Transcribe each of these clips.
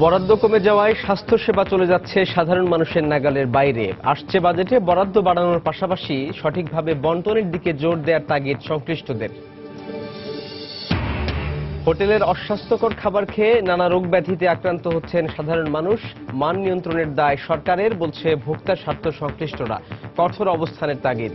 বরাদ্দ কমে যাওয়ায় স্বাস্থ্যসেবা চলে যাচ্ছে সাধারণ মানুষের নাগালের বাইরে। আসছে বাজেটে বরাদ্দ বাড়ানোর পাশাপাশি সঠিকভাবে বণ্টনের দিকে জোর দেওয়ার তাগিদ সংশ্লিষ্টদের। হোটেলের অস্বাস্থ্যকর খাবার খেয়ে নানা রোগ ব্যাধিতে আক্রান্ত হচ্ছেন সাধারণ মানুষ। মান নিয়ন্ত্রণের দায় সরকারের, বলছে ভোক্তা স্বার্থ সংশ্লিষ্টরা। কঠোর অবস্থানের তাগিদ।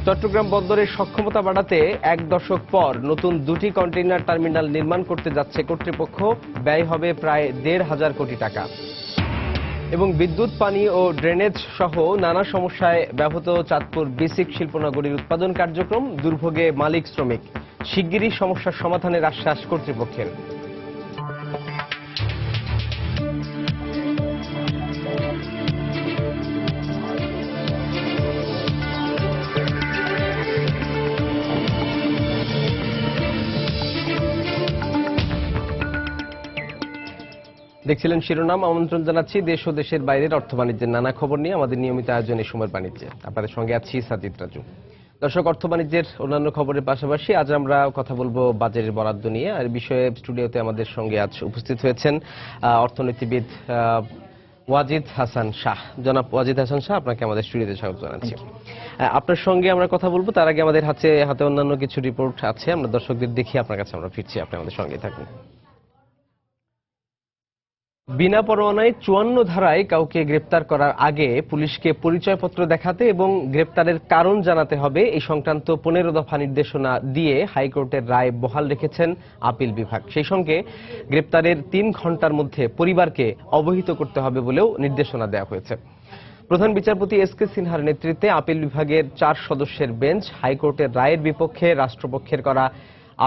চট্টগ্রাম বন্দরের সক্ষমতা বাড়াতে ১ দশক পর নতুন ২টি কন্টেইনার টার্মিনাল নির্মাণ করতে যাচ্ছে কর্তৃপক্ষ। ব্যয় হবে প্রায় ১,৫০০ কোটি টাকা। এবং বিদ্যুৎ, পানি ও ড্রেনেজ সহ নানা সমস্যায় ব্যাহত চাঁদপুর বেসিক শিল্পনগরীর উৎপাদন কার্যক্রম। দুর্ভোগে মালিক শ্রমিক। শিগগিরই সমস্যার সমাধানের আশ্বাস কর্তৃপক্ষের। দেখছিলেন শিরোনাম। আমন্ত্রণ জানাচ্ছি দেশ ও দেশের বাইরের অর্থ বাণিজ্যের নানা খবর নিয়ে আমাদের নিয়মিত আয়োজনে সময়ের বাণিজ্যে। আপনাদের সঙ্গে আছি সাজিদ রাজু। দর্শক, অর্থ বাণিজ্যের অন্যান্য খবরের পাশাপাশি আজ আমরা কথা বলবো বাজেটের বরাদ্দ নিয়ে। আর বিষয়ে স্টুডিওতে আমাদের সঙ্গে আজ উপস্থিত হয়েছেন অর্থনীতিবিদ ওয়াজিদ হাসান শাহ। জনাব ওয়াজিদ হাসান শাহ, আপনাকে আমাদের স্টুডিওতে স্বাগত জানাচ্ছি। আপনার সঙ্গে আমরা কথা বলবো, তার আগে আমাদের হাতে অন্যান্য কিছু রিপোর্ট আছে, আমরা দর্শকদের দেখি আপনার কাছে আমরা ফিরছি। আপনি আমাদের সঙ্গে থাকুন। বিনা পরোয়ানায় ৫৪ ধারায় কাউকে গ্রেপ্তার করার আগে পুলিশকে পরিচয়পত্র দেখাতে এবং গ্রেপ্তারের কারণ জানাতে হবে, এই সংক্রান্ত ১৫ দফা নির্দেশনা দিয়ে হাইকোর্টের রায় বহাল রেখেছেন আপিল বিভাগ। সেই সঙ্গে গ্রেপ্তারের ৩ ঘণ্টার মধ্যে পরিবারকে অবহিত করতে হবে বলেও নির্দেশনা দেওয়া হয়েছে। প্রধান বিচারপতি এস.কে সিনহার নেতৃত্বে আপিল বিভাগের ৪ সদস্যের বেঞ্চ হাইকোর্টের রায়ের বিপক্ষে রাষ্ট্রপক্ষের করা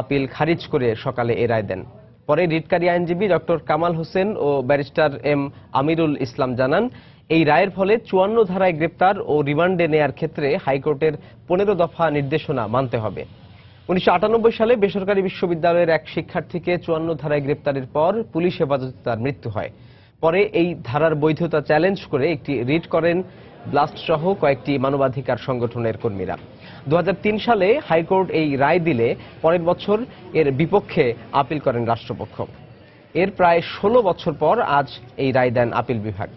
আপিল খারিজ করে সকালে এ রায় দেন। পরে রিটকারী আইনজীবী ডক্টর কামাল হোসেন ও ব্যারিস্টার এম আমিরুল ইসলাম জানান, এই রায়ের ফলে ৫৪ ধারায় গ্রেপ্তার ও রিমান্ডে নেয়ার ক্ষেত্রে হাইকোর্টের ১৫ দফা নির্দেশনা মানতে হবে। ১৯৯৮ সালে বেসরকারি বিশ্ববিদ্যালয়ের এক শিক্ষার্থীকে ৫৪ ধারায় গ্রেপ্তারের পর পুলিশ হেফাজতে তার মৃত্যু হয়। পরে এই ধারার বৈধতা চ্যালেঞ্জ করে একটি রিট করেন ব্লাস্ট সহ কয়েকটি মানবাধিকার সংগঠনের কর্মীরা। ২০০৩ সালে হাইকোর্ট এই রায় দিলে পরের বছর এর বিপক্ষে আপিল করেন রাষ্ট্রপক্ষ। এর প্রায় ১৬ বছর পর আজ এই রায় দেন আপিল বিভাগ।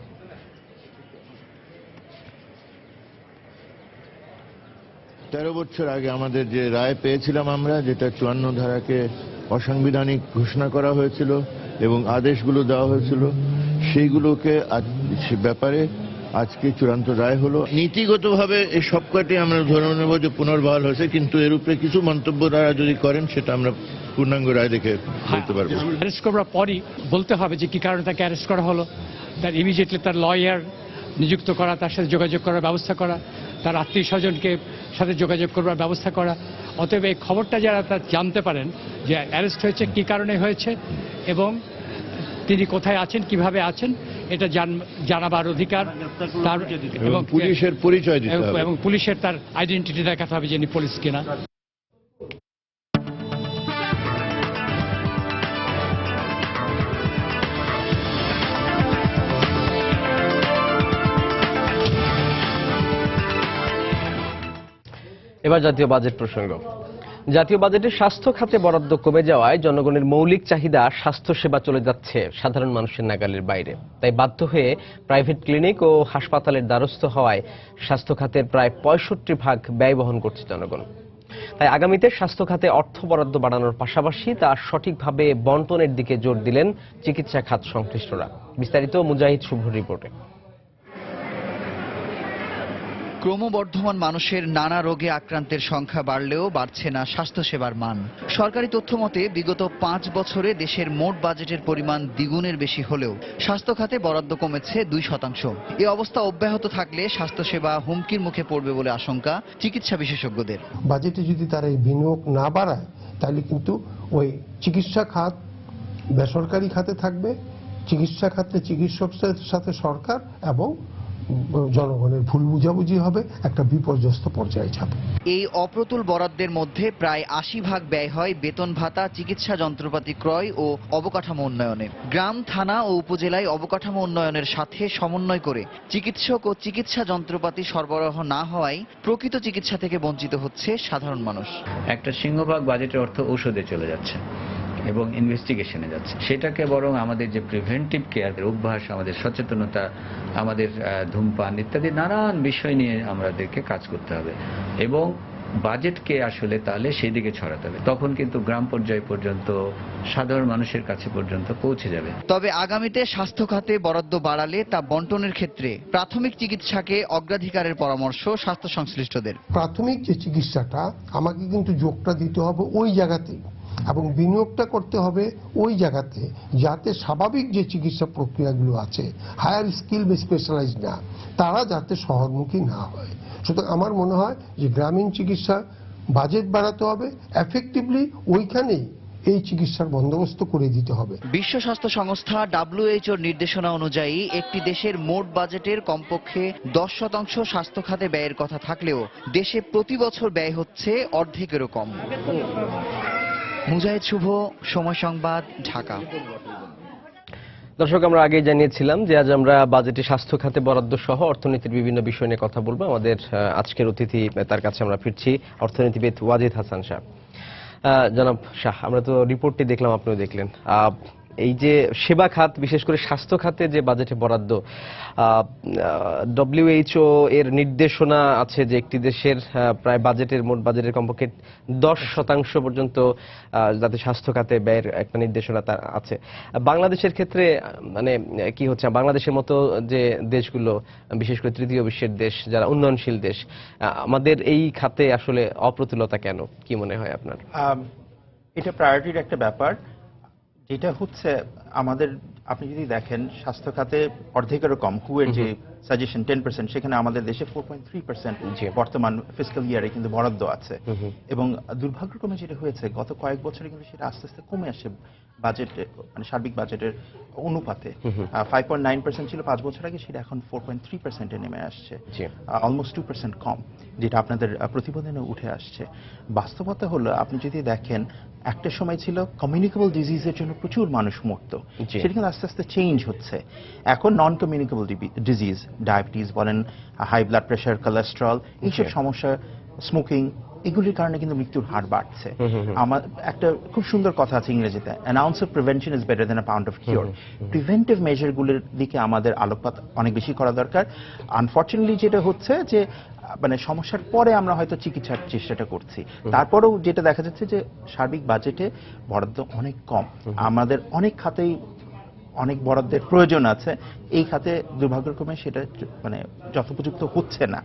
১৩ বছর আগে আমাদের যে রায় পেয়েছিলাম আমরা, যেটা ৫৪ ধারাকে অসাংবিধানিক ঘোষণা করা হয়েছিল এবং আদেশগুলো দেওয়া হয়েছিল, সেইগুলোকে ব্যাপারে আজকে চূড়ান্ত রায় হলো। নীতিগতভাবে এই সবকটি আমরা ধরে নেব যে পুনর্বহাল হয়েছে, কিন্তু এর উপরে কিছু মন্তব্য তারা যদি করেন সেটা আমরা পূর্ণাঙ্গ রায় দেখে বলতে পারবো। অ্যারেস্ট করার পরই বলতে হবে যে কি কারণে তাকে অ্যারেস্ট করা হলো, তার ইমিডিয়েটলি তার লয়ার নিযুক্ত করা, তার সাথে যোগাযোগ করার ব্যবস্থা করা, তার আত্মীয় স্বজনকে সাথে যোগাযোগ করবার ব্যবস্থা করা। অতএব এই খবরটা যারা তার জানতে পারেন যে অ্যারেস্ট হয়েছে, কি কারণে হয়েছে এবং তিনি কোথায় আছেন, কিভাবে আছেন, এটা জানাবার অধিকার তার, এবং পুলিশের পরিচয় দিতে হবে এবং পুলিশের তার আইডেন্টিটি দেখাতে হবে যে ইনি পুলিশ কিনা। এবার জাতীয় বাজেট প্রসঙ্গ। জাতীয় বাজেটে স্বাস্থ্য খাতে বরাদ্দ কমে যাওয়ায় জনগণের মৌলিক চাহিদা স্বাস্থ্যসেবা চলে যাচ্ছে সাধারণ মানুষের নাগালের বাইরে। তাই বাধ্য হয়ে প্রাইভেট ক্লিনিক ও হাসপাতালের দ্বারস্থ হওয়ায় স্বাস্থ্য খাতের প্রায় ৬৫% ব্যয় বহন করছে জনগণ। তাই আগামীতে স্বাস্থ্য খাতে অর্থ বরাদ্দ বাড়ানোর পাশাপাশি তা সঠিকভাবে বণ্টনের দিকে জোর দিলেন চিকিৎসা খাত সংশ্লিষ্টরা। বিস্তারিত মুজাহিদ শুভ্র রিপোর্টে। ক্রমবর্ধমান মানুষের নানা রোগে আক্রান্তের সংখ্যা বাড়লেও বাড়ছে না স্বাস্থ্যসেবার মান। সরকারি তথ্য মতে বিগত ৫ বছরে দেশের মোট বাজেটের পরিমাণ দ্বিগুণের বেশি হলেও স্বাস্থ্য খাতে বরাদ্দ কমেছে ২%। এই অবস্থা অব্যাহত থাকলে স্বাস্থ্যসেবা হুমকির মুখে পড়বে বলে আশঙ্কা চিকিৎসা বিশেষজ্ঞদের। বাজেটে যদি তারা এই বিনিয়োগ না বাড়ায় তাহলে কিন্তু ওই চিকিৎসা খাত বেসরকারি খাতে থাকবে, চিকিৎসা খাতে চিকিৎসকদের সাথে সরকার এবং জনগণের ভুল বুঝাবুঝি হবে, একটা বিপর্যস্ত পর্যায়ে যাবে। এই অপ্রতুল বরাদ্দের মধ্যে প্রায় ৮০% ব্যয় হয় বেতন ভাতা, চিকিৎসা যন্ত্রপাতি ক্রয় ও অবকাঠামো উন্নয়নে। গ্রাম, থানা ও উপজেলায় অবকাঠামো উন্নয়নের সাথে সমন্বয় করে চিকিৎসক ও চিকিৎসা যন্ত্রপাতি সরবরাহ না হওয়ায় প্রকৃত চিকিৎসা থেকে বঞ্চিত হচ্ছে সাধারণ মানুষ। একটা সিংহভাগ বাজেটের অর্থ ঔষধে চলে যাচ্ছে এবং ইনভেস্টিগেশনে যাচ্ছে। সেটাকে বরং আমাদের যে প্রিভেন্টিভ কেয়ার অভ্যাস, আমাদের সচেতনতা, আমাদের ধূমপান ইত্যাদি নানান বিষয় নিয়ে আমাদেরকে কাজ করতে হবে এবং বাজেটকে আসলে তাহলে সেই দিকে ছড়াতে হবে। তখন কিন্তু গ্রাম পর্যায় পর্যন্ত সাধারণ মানুষের কাছে পর্যন্ত পৌঁছে যাবে। তবে আগামীতে স্বাস্থ্য খাতে বরাদ্দ বাড়ালে তা বন্টনের ক্ষেত্রে প্রাথমিক চিকিৎসাকে অগ্রাধিকারের পরামর্শ স্বাস্থ্য সংশ্লিষ্টদের। প্রাথমিক যে চিকিৎসাটা আমাকে কিন্তু যোগটা দিতে হবে ওই জায়গাতেই এবং বিনিয়োগটা করতে হবে ওই জায়গাতে, যাতে স্বাভাবিক যে চিকিৎসা প্রক্রিয়াগুলো আছে হায়ার স্কিল বা স্পেশালাইজ না, তারা যাতে শহরমুখী না হয়। সুতরাং আমার মনে হয় যে গ্রামীণ চিকিৎসা বাজেট বাড়াতে হবে, এফেক্টিভলি ওইখানেই এই চিকিৎসার বন্দোবস্ত করে দিতে হবে। বিশ্ব স্বাস্থ্য সংস্থা WHO নির্দেশনা অনুযায়ী একটি দেশের মোট বাজেটের কমপক্ষে 10% স্বাস্থ্য খাতে ব্যয়ের কথা থাকলেও দেশে প্রতি বছর ব্যয় হচ্ছে অর্ধেকেরও কম। মুজাহিদ শুভ, সময় সংবাদ, ঢাকা। দর্শক, আমরা আগেই জানিয়েছিলাম যে আজ আমরা বাজেটে স্বাস্থ্য খাতে বরাদ্দ সহ অর্থনীতির বিভিন্ন বিষয় নিয়ে কথা বলবো। আমাদের আজকের অতিথি, তার কাছে আমরা ফিরছি, অর্থনীতিবিদ ওয়াজিদ হাসান শাহ। জনাব শাহ, আমরা তো রিপোর্টটি দেখলাম, আপনিও দেখলেন। এই যে সেবা খাত, বিশেষ করে স্বাস্থ্য খাতে যে বাজেটে বরাদ্দ, WHO এর নির্দেশনা আছে যে একটি দেশের প্রায় বাজেটের, মোট বাজেটের কমপক্ষে 10% পর্যন্ত যাতে স্বাস্থ্য খাতে ব্যয়ের একটা নির্দেশনা তার আছে। বাংলাদেশের ক্ষেত্রে মানে কি হচ্ছে, বাংলাদেশের মতো যে দেশগুলো, বিশেষ করে তৃতীয় বিশ্বের দেশ, যারা উন্নয়নশীল দেশ, আমাদের এই খাতে আসলে অপ্রতুলতা কেন, কি মনে হয় আপনার? এটা প্রায়োরিটির একটা ব্যাপার। যেটা হচ্ছে আমাদের, আপনি যদি দেখেন স্বাস্থ্য খাতে অর্ধেকেরও কম, হুয়ের যে সাজেশন 10%, সেখানে আমাদের দেশে 4.3% বর্তমান ফিসক্যাল ইয়ারে কিন্তু বরাদ্দ আছে। এবং দুর্ভাগ্যক্রমে যেটা হয়েছে, গত কয়েক বছরে কিন্তু সেটা আস্তে আস্তে কমে আসে বাজেটে, মানে সার্বিক বাজেটের অনুপাতে। 5.9% ছিল 5 বছর আগে, সেটা এখন 4.3% নেমে আসছে, অলমোস্ট 2% কম, যেটা আপনাদের প্রতিবেদনে উঠে আসছে। বাস্তবতা হলো, আপনি যদি দেখেন, একটা সময় ছিল কমিউনিকেবল ডিজিজের জন্য প্রচুর মানুষ মরতো, সেটা কিন্তু আস্তে আস্তে চেঞ্জ হচ্ছে। এখন নন কমিউনিকেবল ডিজিজ, ডায়াবেটিস বলেন, হাই ব্লাড প্রেশার, কোলেস্টেরল, এইসব সমস্যা, স্মোকিং, এগুলির কারণে কিন্তু মৃত্যুর হার বাড়ছে। আমার একটা খুব সুন্দর কথা আছে ইংরেজিতে, an ounce of prevention is better than a pound of cure. Preventive মেজারগুলোর দিকে আমাদের আলোকপাত অনেক বেশি করা দরকার। আনফর্চুনেটলি যেটা হচ্ছে যে মানে সমস্যার পরে আমরা হয়তো চিকিৎসার চেষ্টাটা করছি, তারপরেও যেটা দেখা যাচ্ছে যে সার্বিক বাজেটে বরাদ্দ অনেক কম। আমাদের অনেক খাতেই অনেক বরাদ্দের প্রয়োজন আছে, এই খাতে দুর্ভাগ্যক্রমে সেটা মানে যথোপযুক্ত হচ্ছে না।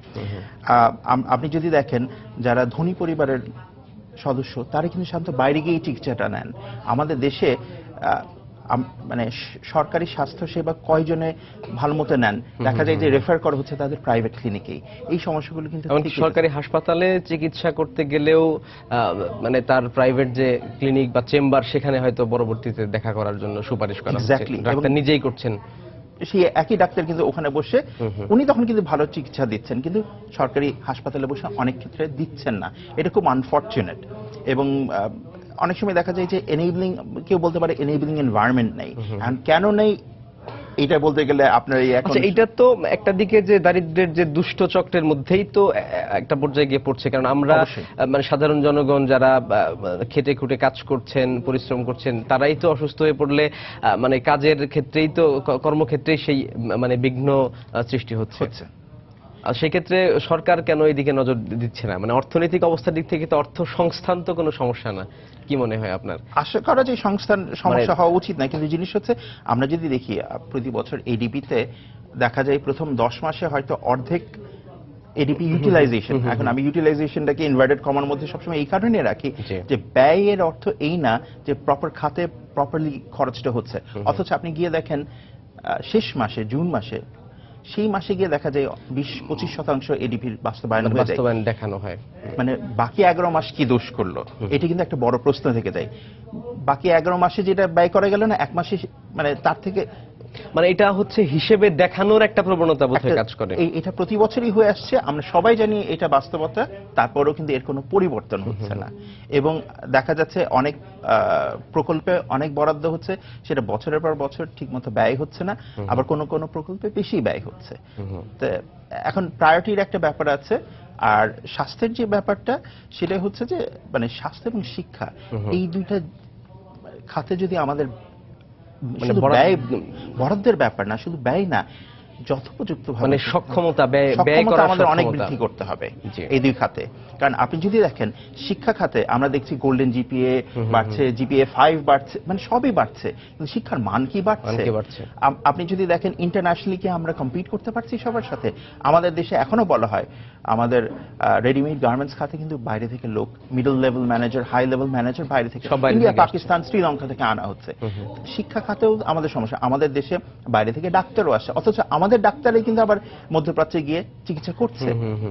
আপনি যদি দেখেন, যারা ধনী পরিবারের সদস্য, তারা কিন্তু সাধারণত বাইরে গিয়ে চিকিৎসাটা নেন। আমাদের দেশে মানে সরকারি স্বাস্থ্য সেবা কয়জনে ভালো মতো নেন, দেখা যায় যে রেফার করা হচ্ছে তাদের প্রাইভেট ক্লিনিকেই। এই সমস্যাগুলো কিন্তু সরকারি হাসপাতালে চিকিৎসা করতে গেলেও মানে তার প্রাইভেট যে ক্লিনিক বা চেম্বার, সেখানে হয়তো পরবর্তীতে দেখা করার জন্য সুপারিশ করা হচ্ছে, ডাক্তার নিজেই করছেন। সেই একই ডাক্তার কিন্তু ওখানে বসে, উনি তখন কিন্তু ভালো চিকিৎসা দিচ্ছেন, কিন্তু সরকারি হাসপাতালে বসে অনেক ক্ষেত্রে দিচ্ছেন না। এটা খুব আনফর্চুনেট। এবং অনেক সময় দেখা যায় যে এনেবলিং, কেউ বলতে পারে এনেবলিং এনভায়রনমেন্ট নেই। কেন নেই এটা বলতে গেলে আপনার এই এখন, এটা তো একটা দিকে যে দারিদ্র্যের যে দুষ্ট চক্রের মধ্যেই তো একটা পর্যায়ে গিয়ে পড়ছে, কারণ আমরা মানে সাধারণ জনগণ যারা খেটে খুঁটে কাজ করছেন, পরিশ্রম করছেন, তারাই তো অসুস্থ হয়ে পড়লে মানে কাজের ক্ষেত্রেই তো, কর্মক্ষেত্রেই সেই মানে বিঘ্ন সৃষ্টি হচ্ছে। আর সেক্ষেত্রে সরকার কেন এইদিকে নজর দিচ্ছে না? মানে অর্থনৈতিক অবস্থার দিক থেকে তো অর্থ সংস্থান তো কোনো সমস্যা না, কি মনে হয় আপনার? আশা করা যে সংস্থান সমস্যা হওয়া উচিত না, কিন্তু জিনিস হচ্ছে আমরা যদি দেখি প্রতি বছর এডিপিতে দেখা যায় প্রথম 10 মাসে হয়তো অর্ধেক এডিপি ইউটিলাইজেশন। এখন আমি ইউটিলাইজেশনটাকে ইনভার্টেড কমার মধ্যে সবসময় এই কারণে রাখি যে ব্যয়ের অর্থ এই না যে প্রপার খাতে প্রপারলি খরচটা হচ্ছে, অথচ আপনি গিয়ে দেখেন শেষ মাসে, জুন মাসে, সেই মাসে গিয়ে দেখা যায় 20-25% এডিপির বাস্তবায়ন দেখানো হয়। মানে বাকি 11 মাস কি দোষ করলো, এটা কিন্তু একটা বড় প্রশ্ন থেকে যায়। বাকি 11 মাসে যেটা ব্যয় করা গেল না, এক মাসে মানে তার থেকে, মানে এটা হচ্ছে হিসেবে দেখানোর একটা প্রবণতা বোধহয় কাজ করে। এটা প্রতি বছরই হয়ে আসছে, আমরা সবাই জানি এটা বাস্তবতা, তারপরেও কিন্তু এর কোনো পরিবর্তন হচ্ছে না। এবং দেখা যাচ্ছে অনেক প্রকল্পে অনেক বরাদ্দ হচ্ছে, সেটা বছরের পর বছর ঠিকমতো ব্যয় হচ্ছে না, আবার কোনো কোনো প্রকল্পে বেশি ব্যয় হচ্ছে। তো এখন প্রায়োরিটির একটা ব্যাপার আছে। আর স্বাস্থ্যের যে ব্যাপারটা, সেটা হচ্ছে যে মানে স্বাস্থ্য এবং শিক্ষা, এই দুইটা খাতে যদি আমাদের মানে শুধু বরাদ্দের ব্যাপার না, শুধু ব্যয় না, যথোপযুক্ত মানে সক্ষমতা ব্যয় করার আমাদের অনেক সক্ষমতা। বৃদ্ধি করতে হবে জি। এই দুই খাতে। কারণ আপনি যদি দেখেন শিক্ষা খাতে আমরা দেখছি গোল্ডেন জিপিএ বাড়ছে, জিপিএ 5 বাড়ছে, মানে সবই বাড়ছে, কিন্তু শিক্ষার মান কি বাড়ছে? আপনি যদি দেখেন ইন্টারন্যাশনালি কি আমরা কম্পিট করতে পারছি সবার সাথে? আমাদের দেশে এখনো বলা হয় আমাদের রেডিমেড গার্মেন্টস খাতে কিন্তু বাইরে থেকে লোক, middle level manager, high level manager বাইরে থেকে, ইন্ডিয়া, পাকিস্তান, শ্রীলঙ্কা থেকে আনা হচ্ছে। শিক্ষা খাতেও আমাদের সমস্যা, আমাদের দেশে বাইরে থেকে ডাক্তারও আসে, অথচ আমাদের ডাক্তারই কিন্তু আবার মধ্যপ্রাচ্যে গিয়ে চিকিৎসা করছে।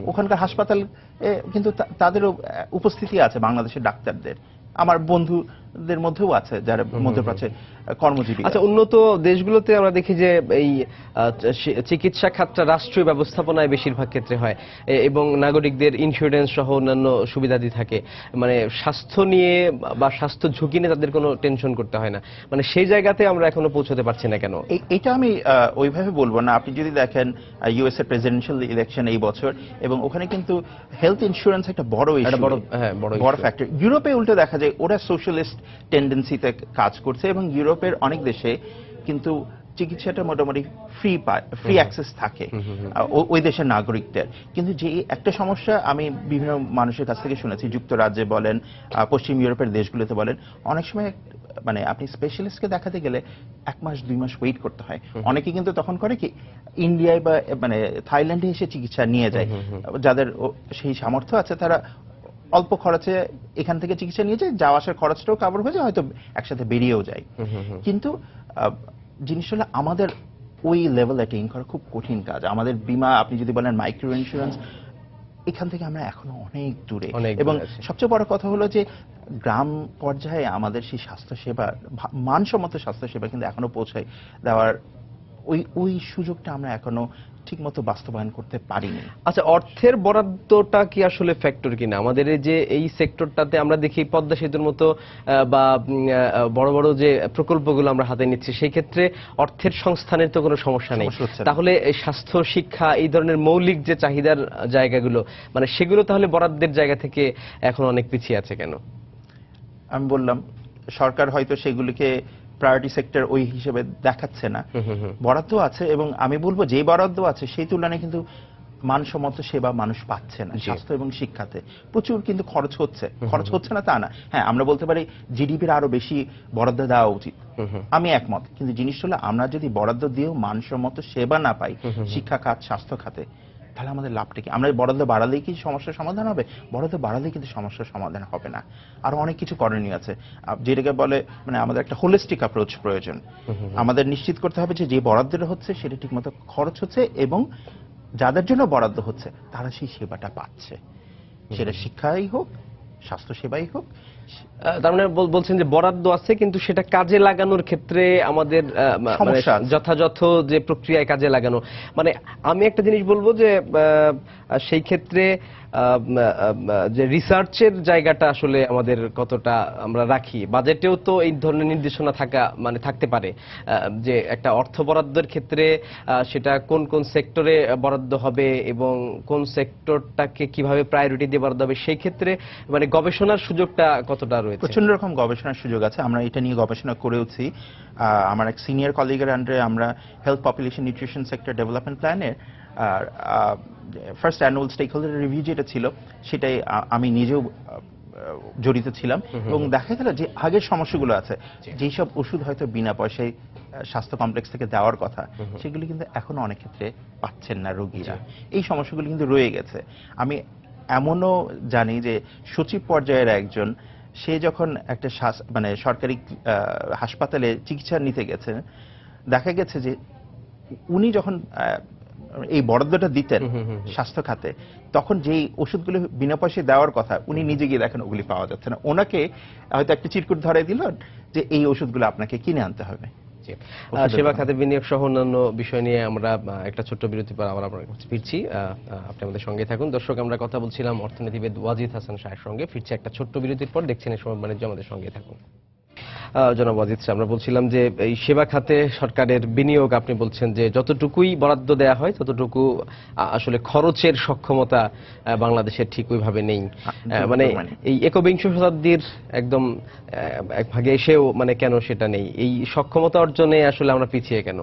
ওখানকার হাসপাতাল কিন্তু তাদেরও উপস্থিতি আছে বাংলাদেশের ডাক্তারদের, আমার বন্ধুদের মধ্যেও আছে যারা মধ্যপ্রাচ্যে কর্মজীবী। আচ্ছা, উন্নত দেশগুলোতে আমরা দেখি যে এই চিকিৎসা খাতটা রাষ্ট্রীয় ব্যবস্থাপনায় বেশিরভাগ ক্ষেত্রে হয় এবং নাগরিকদের ইন্স্যুরেন্স সহ অন্যান্য সুবিধাদি থাকে, মানে স্বাস্থ্য নিয়ে বা স্বাস্থ্য ঝুঁকি নিয়ে তাদের কোনো টেনশন করতে হয় না, মানে সেই জায়গাতে আমরা এখনো পৌঁছতে পারছি না কেন? এটা আমি ওইভাবে বলবো না। আপনি যদি দেখেন ইউএস এর প্রেসিডেন্সিয়াল ইলেকশন এই বছর, এবং ওখানে কিন্তু হেলথ ইন্স্যুরেন্স একটা বড় ইস্যু, বড় ফ্যাক্টর। ইউরোপে উল্টে দেখা যায় ওরা সোশ্যালিস্ট টেন্ডেন্সিতে কাজ করছে, এবং ইউরোপের অনেক দেশে কিন্তু চিকিৎসাটা মোটামুটি ফ্রি অ্যাক্সেস থাকে ওই দেশের নাগরিকদের। কিন্তু যে একটা সমস্যা আমি বিভিন্ন মানুষের কাছ থেকে শুনেছি, যুক্তরাজ্যে বলেন, পশ্চিম ইউরোপের দেশগুলোতে বলেন, অনেক সময় মানে আপনি স্পেশালিস্টকে দেখাতে গেলে 1 মাস 2 মাস ওয়েট করতে হয়। অনেকে কিন্তু তখন করে কি ইন্ডিয়ায় বা মানে থাইল্যান্ডে এসে চিকিৎসা নিয়ে যায়, যাদের সেই সামর্থ্য আছে তারা অল্প খরচে এখান থেকে চিকিৎসা নিয়ে যায়, যাওয়া আসার খরচটাও কভার হয়ে যায়, হয়তো একসাথে বেরিয়েও যায়। কিন্তু জিনিস হলো আমাদের ওই লেভেল অ্যাটেইন করা খুব কঠিন কাজ। আমাদের বীমা, আপনি যদি বলেন মাইক্রো ইন্স্যুরেন্স, এখান থেকে আমরা এখনো অনেক দূরে। এবং সবচেয়ে বড় কথা হলো যে গ্রাম পর্যায়ে আমাদের সেই স্বাস্থ্যসেবা, মানসম্মত স্বাস্থ্যসেবা কিন্তু এখনো পৌঁছায় দেওয়ার ওই সুযোগটা আমরা এখনো ঠিকমতো বাস্তবায়ন করতে পারিনি। আচ্ছা, অর্থের বরাদ্দটা কি আসলে ফ্যাক্টর কিনা? আমাদের যে এই সেক্টরটাতে আমরা দেখি পদ্মা সেতুর মতো বা বড় বড় যে প্রকল্পগুলো আমরা হাতে নিচ্ছি, সেই ক্ষেত্রে অর্থের সংস্থানের তো কোনো সমস্যা নেই। তাহলে স্বাস্থ্য, শিক্ষা, এই ধরনের মৌলিক যে চাহিদার জায়গাগুলো, মানে সেগুলো তাহলে বরাদ্দের জায়গা থেকে এখন অনেক পিছিয়ে আছে কেন? আমি বললাম সরকার হয়তো সেগুলিকে প্রায়োরিটি সেক্টর ওই হিসেবে দেখাচ্ছে না। বরাদ্দ আছে, এবং আমি বলবো যে বরাদ্দ আছে সেই তুলনায় কিন্তু মানসম্মত সেবা মানুষ পাচ্ছে না। স্বাস্থ্য এবং শিক্ষাতে প্রচুর কিন্তু খরচ হচ্ছে না তা না। হ্যাঁ, আমরা বলতে পারি জিডিপির আরো বেশি বরাদ্দ দেওয়া উচিত, আমি একমত। কিন্তু জিনিস হলো আমরা যদি বরাদ্দ দিয়েও মানসম্মত সেবা না পাই শিক্ষা খাত, স্বাস্থ্য খাতে, তাহলে আমাদের লাভটা কি? আমরা বরাদ্দ বাড়ালেই কি সমস্যার সমাধান হবে? বরাদ্দ বাড়ালেই কিন্তু সমস্যার সমাধান হবে না। আরো অনেক কিছু করণীয় আছে, যেটাকে বলে মানে আমাদের একটা হোলিস্টিক অ্যাপ্রোচ প্রয়োজন। আমাদের নিশ্চিত করতে হবে যে বরাদ্দটা হচ্ছে সেটা ঠিকমতো খরচ হচ্ছে, এবং যাদের জন্য বরাদ্দ হচ্ছে তারা সেই সেবাটা পাচ্ছে, সেটা শিক্ষাই হোক, স্বাস্থ্য সেবাই হোক। তার মানে বলছেন যে বরাদ্দ আছে, কিন্তু সেটা কাজে লাগানোর ক্ষেত্রে আমাদের মানে যথাযথ যে প্রক্রিয়ায় কাজে লাগানো, মানে আমি একটা জিনিস বলবো যে সেই ক্ষেত্রে যে রিসার্চের জায়গাটা আসলে আমাদের কতটা আমরা রাখি, বাজেটেও তো এই ধরনের নির্দেশনা থাকতে পারে যে একটা অর্থ বরাদ্দের ক্ষেত্রে সেটা কোন কোন সেক্টরে বরাদ্দ হবে এবং কোন সেক্টরটাকে কিভাবে প্রায়োরিটি দিয়ে বরাদ্দ হবে, সেই ক্ষেত্রে মানে গবেষণার সুযোগটা কতটা রয়েছে? প্রচন্ড রকম গবেষণার সুযোগ আছে, আমরা এটা নিয়ে গবেষণা করেওছি। আমার এক সিনিয়র কলিগের আন্ডারে আমরা health population nutrition sector development প্ল্যানের first annual stakeholder review যেটা ছিল, সেটাই আমি নিজেও জড়িত ছিলাম। এবং দেখা গেল যে আগের সমস্যাগুলো আছে, যেসব ওষুধ হয়তো বিনা পয়সায় স্বাস্থ্য কমপ্লেক্স থেকে দেওয়ার কথা, সেগুলি কিন্তু এখনো অনেক ক্ষেত্রে পাচ্ছেন না রোগীরা। এই সমস্যাগুলো কিন্তু রয়ে গেছে। আমি এমনও জানি যে সচিব পর্যায়ের একজন, সে যখন একটা মানে সরকারি হাসপাতালে চিকিৎসা নিতে গেছেন, দেখা গেছে যে উনি যখন এই বরাদ্দটা দিতেন স্বাস্থ্য খাতে, তখন যেই ওষুধগুলো বিনা পয়সায় দেওয়ার কথা উনি নিজে গিয়ে দেখেন ওগুলি পাওয়া যাচ্ছে না। ওনাকে হয়তো একটা চিরকুট ধরাই দিল যে এই ওষুধগুলো আপনাকে কিনে আনতে হবে। সেবা খাতে বিনিয়োগ সহ অন্যান্য বিষয় নিয়ে আমরা একটা ছোট্ট বিরতির পর আবার আপনার কাছে ফিরছি। আপনি আমাদের সঙ্গে থাকুন। দর্শক, আমরা কথা বলছিলাম অর্থনীতিবিদ ওয়াজিদ হাসান শাহের সঙ্গে। ফিরছি একটা ছোট্ট বিরতির পর। দেখছেন এই সময় বাণিজ্য, আমাদের সঙ্গে থাকুন। জনাব ওয়াজিদ সাহেব, আমরা বলছিলাম যে এই সেবা খাতে সরকারের বিনিয়োগ, আপনি বলছেন যে যতটুকুই বরাদ্দ দেয়া হয় ততটুকু আসলে খরচের সক্ষমতা বাংলাদেশের ঠিক ওইভাবে নেই। মানে এই একবিংশ শতাব্দীর একদম এক ভাগে এসেও মানে কেন সেটা নেই, এই সক্ষমতা অর্জনে আসলে আমরা পিছিয়ে কেন?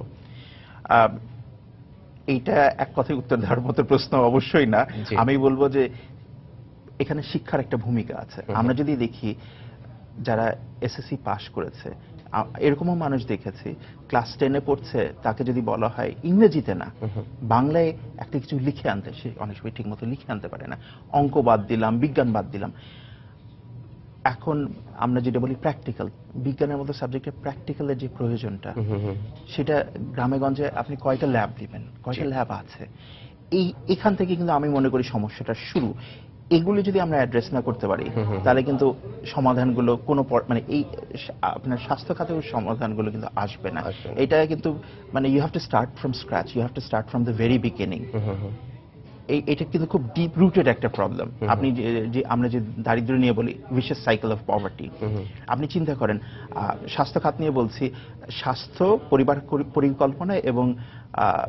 এইটা এক কথায় উত্তর দেওয়ার মতো প্রশ্ন অবশ্যই না। জি। আমি বলবো যে এখানে শিক্ষার একটা ভূমিকা আছে। আমরা যদি দেখি যারা এসএসসি পাশ করেছে, এরকমও মানুষ দেখেছি ক্লাস 10-এ পড়ছে, তাকে যদি বলা হয় ইংরেজিতে না বাংলায় একটা কিছু লিখে আনতে, সে অনেক সময় ঠিক মতো লিখে আনতে পারে না। অঙ্ক বাদ দিলাম, বিজ্ঞান বাদ দিলাম। এখন আমরা যেটা বলি প্র্যাকটিক্যাল, বিজ্ঞানের মতো সাবজেক্টে প্র্যাকটিক্যালের যে প্রয়োজনটা, সেটা গ্রামে গঞ্জে আপনি কয়টা ল্যাব দিবেন, কয়টা ল্যাব আছে, এখান থেকে কিন্তু আমি মনে করি সমস্যাটা শুরু। এগুলো যদি আমরা অ্যাড্রেস না করতে পারি তাহলে কিন্তু সমাধানগুলো কোনো মানে এই আপনার স্বাস্থ্য খাতের সমাধানগুলো কিন্তু আসবে না। এটা কিন্তু মানে you have to start from scratch, you have to start from the very beginning. এটা কিন্তু খুব ডিপ রুটেড একটা প্রবলেম। আপনি যে আমরা যে দারিদ্র্য নিয়ে বলি ভিশাস সাইকেল অফ পভার্টি, আপনি চিন্তা করেন স্বাস্থ্য খাত নিয়ে বলছি, স্বাস্থ্য, পরিবার পরিকল্পনা এবং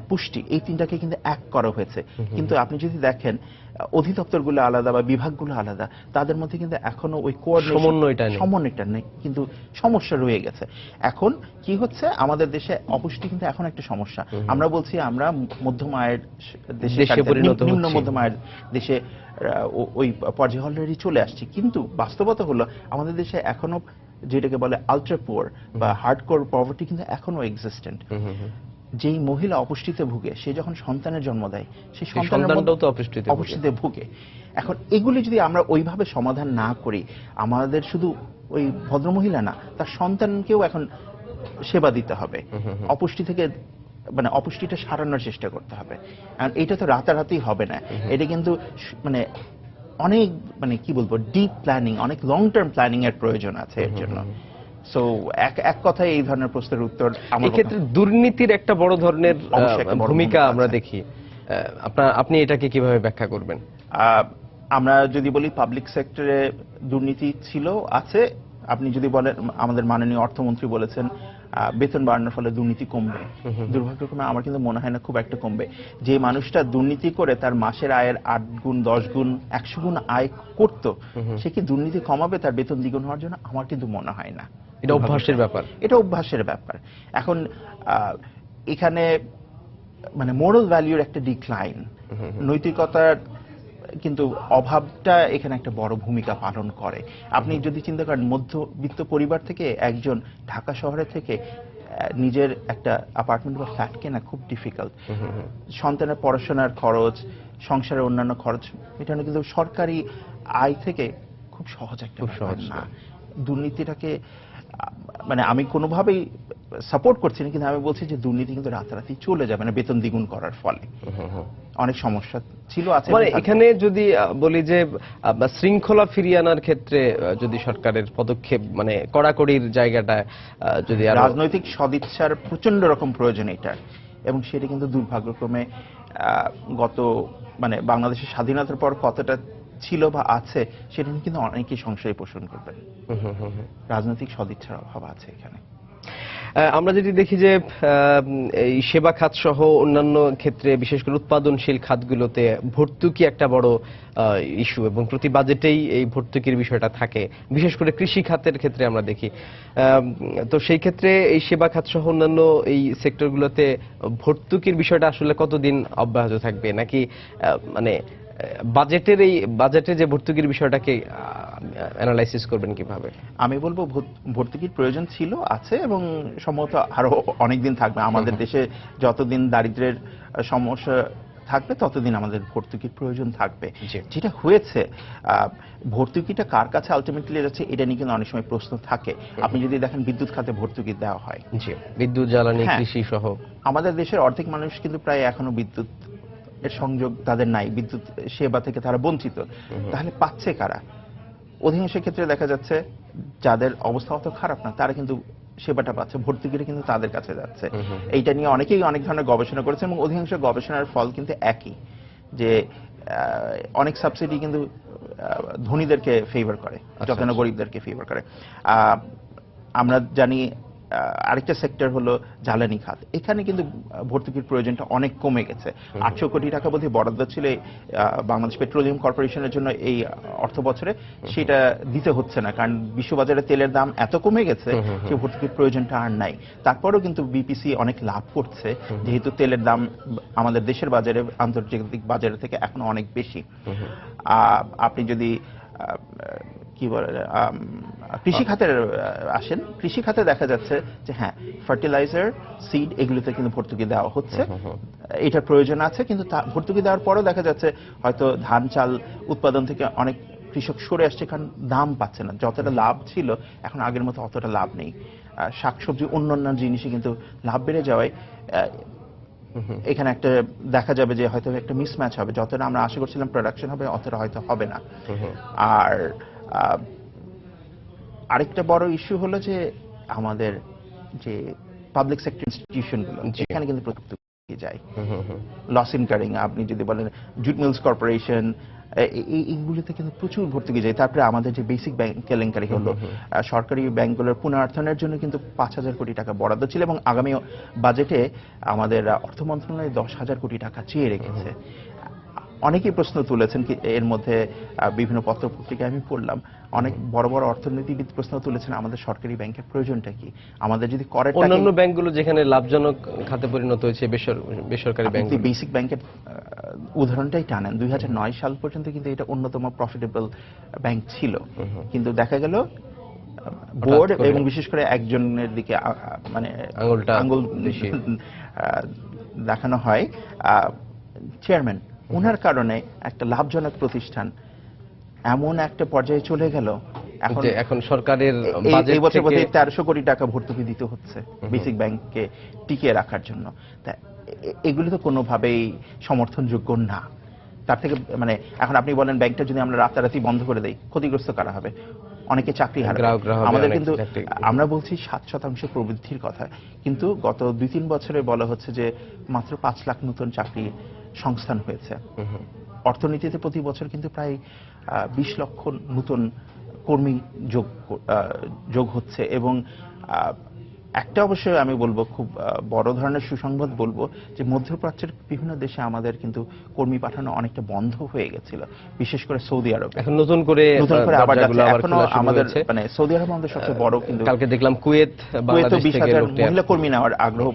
পুষ্টি, এই তিনটাকে কিন্তু এক করা হয়েছে। কিন্তু আপনি যদি দেখেন অধিদপ্তরগুলো আলাদা বা বিভাগগুলো আলাদা, তাদের মধ্যে কিন্তু এখনো ওই সমন্বয়টা নেই, কিন্তু সমস্যা রয়ে গেছে। এখন কি হচ্ছে, আমাদের দেশে অপুষ্টি কিন্তু এখন একটা সমস্যা। আমরা বলছি আমরা মধ্যম আয়ের দেশে, নিম্ন মধ্যম আয়ের দেশে ওই পর্যায়ে অলরেডি চলে আসছি, কিন্তু বাস্তবতা হলো আমাদের দেশে এখনো যেটাকে বলে আলট্রা পুয়ার বা হার্ডকোর পভার্টি কিন্তু এখনো এক্সিস্টেন্ট। যেই মহিলা অপুষ্টিতে ভুগে, সে যখন সন্তানের জন্ম দেয়, সেই সন্তানটাও তো অপুষ্টিতে ভুগে। এখন এগুলি যদি আমরা ওইভাবে সমাধান না করি, আমাদের শুধু ওই ভদ্রমহিলা না, তার সন্তানকেও এখন সেবা দিতে হবে, অপুষ্টি থেকে মানে অপুষ্টিটা সারানোর চেষ্টা করতে হবে। আর এটা তো রাতারাতি হবে না, এটা কিন্তু মানে অনেক মানে কি বলবো ডিপ প্ল্যানিং, অনেক লং টার্ম প্ল্যানিং এর প্রয়োজন আছে এর জন্য। সো এক কথায় এই ধরনের প্রশ্নের উত্তর, এক্ষেত্রে দুর্নীতির একটা বড় ধরনের ভূমিকা আমরা দেখি। আপনি এটাকে কিভাবে ব্যাখ্যা করবেন? আমরা যদি বলি পাবলিক সেক্টরে দুর্নীতি ছিল, আছে। আপনি যদি বলেন, আমাদের মাননীয় অর্থমন্ত্রী বলেছেন বেতন বাড়ানোর ফলে দুর্নীতি কমবে। দুর্ভাগ্যক্রমে আমার কিন্তু মনে হয় না খুব একটা কমবে। যে মানুষটা দুর্নীতি করে তার মাসের আয়ের 8 গুণ 10 গুণ 100 গুণ আয় করত, সে কি দুর্নীতি কমাবে তার বেতন দ্বিগুণ হওয়ার জন্য? আমার কিন্তু মনে হয় না। এটা অভ্যাসের ব্যাপার। এটা অভ্যাসের ব্যাপার। এখন এখানে মানে মোরাল ভ্যালুর একটা ডিক্লাইন, নৈতিকতার কিন্তু অভাবটা এখানে একটা বড় ভূমিকা পালন করে। আপনি যদি চিন্তা করেন, মধ্যবিত্ত পরিবার থেকে একজন ঢাকা শহরে থেকে নিজের একটা অ্যাপার্টমেন্ট বা ফ্ল্যাট কেনা খুব ডিফিকাল্ট। সন্তানের পড়াশোনার খরচ, সংসারের অন্যান্য খরচ মেটানো কিন্তু সরকারি আয় থেকে খুব সহজ একটা ব্যাপার না। দুর্নীতিটাকে মানে আমি কোনোভাবেই সাপোর্ট করছি না, কিন্তু আমি বলছি যে দুর্নীতি কিন্তু রাতারাতি চলে যাবে না বেতন দ্বিগুণ করার ফলে। অনেক সমস্যা ছিল, আছে। মানে এখানে যদি বলি যে শৃঙ্খলা ফিরিয়ে আনার ক্ষেত্রে যদি সরকারের পদক্ষেপ মানে কড়াকড়ির জায়গাটা যদি রাজনৈতিক সদিচ্ছার প্রচন্ড রকম প্রয়োজন এটার, এবং সেটা কিন্তু দুর্ভাগ্যক্রমে গত মানে বাংলাদেশের স্বাধীনতার পর কতটা ছিল বা আছে সেটা কিন্তু অনেকেই সংশয় পোষণ করবেন। রাজনৈতিক সদিচ্ছার অভাব আছে এখানে। আমরা যদি দেখি যে এই সেবা খাত সহ অন্যান্য ক্ষেত্রে, বিশেষ করে উৎপাদনশীল খাতগুলোতে ভর্তুকি একটা বড় ইস্যু, এবং প্রতি বাজেটেই এই ভর্তুকির বিষয়টা থাকে, বিশেষ করে কৃষি খাতের ক্ষেত্রে আমরা দেখি। তো সেই ক্ষেত্রে এই সেবা খাত সহ অন্যান্য এই সেক্টরগুলোতে ভর্তুকির বিষয়টা আসলে কতদিন অব্যাহত থাকবে, নাকি মানে বাজেটে যে ভর্তুকির বিষয়টাকে অ্যানালাইসিস করবেন কিভাবে? আমি বলবো ভর্তুকির প্রয়োজন ছিল, আছে, এবং সম্ভবত আরো অনেকদিন থাকবে। আমাদের দেশে যতদিন দারিদ্র্যের সমস্যা থাকবে ততদিন আমাদের ভর্তুকির প্রয়োজন থাকবে। যেটা হয়েছে, ভর্তুকিটা কার কাছে আলটিমেটলি যাচ্ছে এটা নিয়ে কিন্তু অনেক সময় প্রশ্ন থাকে। আপনি যদি দেখেন বিদ্যুৎ খাতে ভর্তুকি দেওয়া হয়, বিদ্যুৎ, জ্বালানি, কৃষি সহ আমাদের দেশের অর্ধেক মানুষ কিন্তু প্রায় এখনো বিদ্যুৎ এর সংযোগ তাদের নাই, বিদ্যুৎ সেবা থেকে তারা বঞ্চিত। তাহলে পাচ্ছে কারা? অধিকাংশ ক্ষেত্রে দেখা যাচ্ছে যাদের অবস্থা অত খারাপ না তারা কিন্তু সেবাটা পাচ্ছে, ভর্তুকিটা কিন্তু তাদের কাছে যাচ্ছে। এইটা নিয়ে অনেকেই অনেক ধরনের গবেষণা করেছে, এবং অধিকাংশ গবেষণার ফল কিন্তু একই, যে অনেক সাবসিডি কিন্তু ধনীদেরকে ফেভার করে, যত না গরিবদেরকে ফেভার করে। আমরা জানি আরেকটা সেক্টর হলো জ্বালানি খাত। এখানে কিন্তু ভর্তুকির প্রয়োজনটা অনেক কমে গেছে। 800 কোটি টাকা বোধহয় বরাদ্দ ছিল বাংলাদেশ পেট্রোলিয়াম কর্পোরেশনের জন্য এই অর্থ বছরে, সেটা দিতে হচ্ছে না, কারণ বিশ্ববাজারে তেলের দাম এত কমে গেছে যে ভর্তুকির প্রয়োজনটা আর নাই। তারপরেও কিন্তু বিপিসি অনেক লাভ করছে, যেহেতু তেলের দাম আমাদের দেশের বাজারে আন্তর্জাতিক বাজারে থেকে এখনো অনেক বেশি। আপনি যদি কি বলে কৃষি খাতের আসেন, কৃষি খাতে দেখা যাচ্ছে যে হ্যাঁ, ফার্টিলাইজার, সিড এগুলোতে কিন্তু ভর্তুকি দেওয়া হচ্ছে, এটার প্রয়োজন আছে, কিন্তু ভর্তুকি দেওয়ার পরও দেখা যাচ্ছে হয়তো ধান চাল উৎপাদন থেকে অনেক কৃষক সরে আসছে, কারণ দাম পাচ্ছে না। যতটা লাভ ছিল এখন আগের মতো অতটা লাভ নেই। শাকসবজি অন্যান্য জিনিসে কিন্তু লাভ বেড়ে যাওয়ায় এখানে একটা দেখা যাবে যে হয়তো একটা মিসম্যাচ হবে, যতটা আমরা আশা করছিলাম প্রোডাকশন হবে অতটা হয়তো হবে না। আর আরেকটা বড় ইস্যু হলো যে আমাদের যে পাবলিক সেক্টর ইনস্টিটিউশনগুলো, এখানে কিন্তু প্রত্যেক যায় লস ইনকারিং। আপনি যদি বলেন জুট মিলস কর্পোরেশন, এইগুলিতে কিন্তু প্রচুর ভর্তুকি যায়। তারপরে আমাদের যে বেসিক ব্যাংক কেলেঙ্কারি হলো, সরকারি ব্যাংকগুলোর পুনরুদ্ধারের জন্য কিন্তু 5,000 কোটি টাকা বরাদ্দ ছিল, এবং আগামী বাজেটে আমাদের অর্থ মন্ত্রণালয় 10,000 কোটি টাকা চেয়ে রেখেছে। অনেকেই প্রশ্ন তুলেছেন, কি এর মধ্যে বিভিন্ন পত্র পত্রিকায় আমি পড়লাম, অনেক বড় বড় অর্থনীতিবিদ প্রশ্ন তুলেছেন আমাদের সরকারি ব্যাংকের প্রয়োজনটা কি, আমাদের যদি করের অন্যান্য ব্যাংকগুলো যেখানে লাভজনক খাতে পরিণত হয়েছে বেসরকারি ব্যাংক, বেসিক ব্যাংকের উদাহরণটাই টানেন, 2009 সাল পর্যন্ত কিন্তু এটা অন্যতম প্রফিটেবল ব্যাংক ছিল, কিন্তু দেখা গেল বোর্ড এবং বিশেষ করে একজনের দিকে মানে আঙুল দেখানো হয়, চেয়ারম্যান, ওনার কারণে একটা লাভজনক প্রতিষ্ঠান এমন একটা পর্যায়ে চলে গেল, এখন সরকারের এই বছর বোধ হয় 1300 কোটি টাকা ভর্তুকি দিতে হচ্ছে বেসিক ব্যাংককে টিকিয়ে রাখার জন্য। তা এগুলি তো কোনোভাবেই সমর্থনযোগ্য না। তার থেকে মানে এখন আপনি বলেন ব্যাংকটা যদি আমরা রাতারাতি বন্ধ করে দেই, ক্ষতিগ্রস্ত কারা হবে? অনেকে চাকরি হারাবে। আমাদের কিন্তু আমরা বলছি 7% প্রবৃদ্ধির কথা, কিন্তু গত 2-3 বছরে বলা হচ্ছে যে মাত্র 5 লাখ নতুন চাকরি সংস্থান হয়েছে। অর্থনীতিতে প্রতি বছর কিন্তু প্রায় 20 লক্ষ নতুন কর্মী যোগ হচ্ছে, এবং একটা অবশ্যই আমি বলবো খুব বড় ধরনের সুসংবাদ বলবো যে মধ্যপ্রাচ্যের বিভিন্ন দেশে আমাদের কিন্তু কর্মী পাঠানো অনেকটা বন্ধ হয়ে গেছিল, বিশেষ করে সৌদি আরবে। এখন নতুন করে আবার এখনো আমাদের মানে সৌদি আরব আমাদের সবচেয়ে বড়, কিন্তু কালকে দেখলাম কুয়েত 20,000 মহিলা কর্মী নেওয়ার আগ্রহ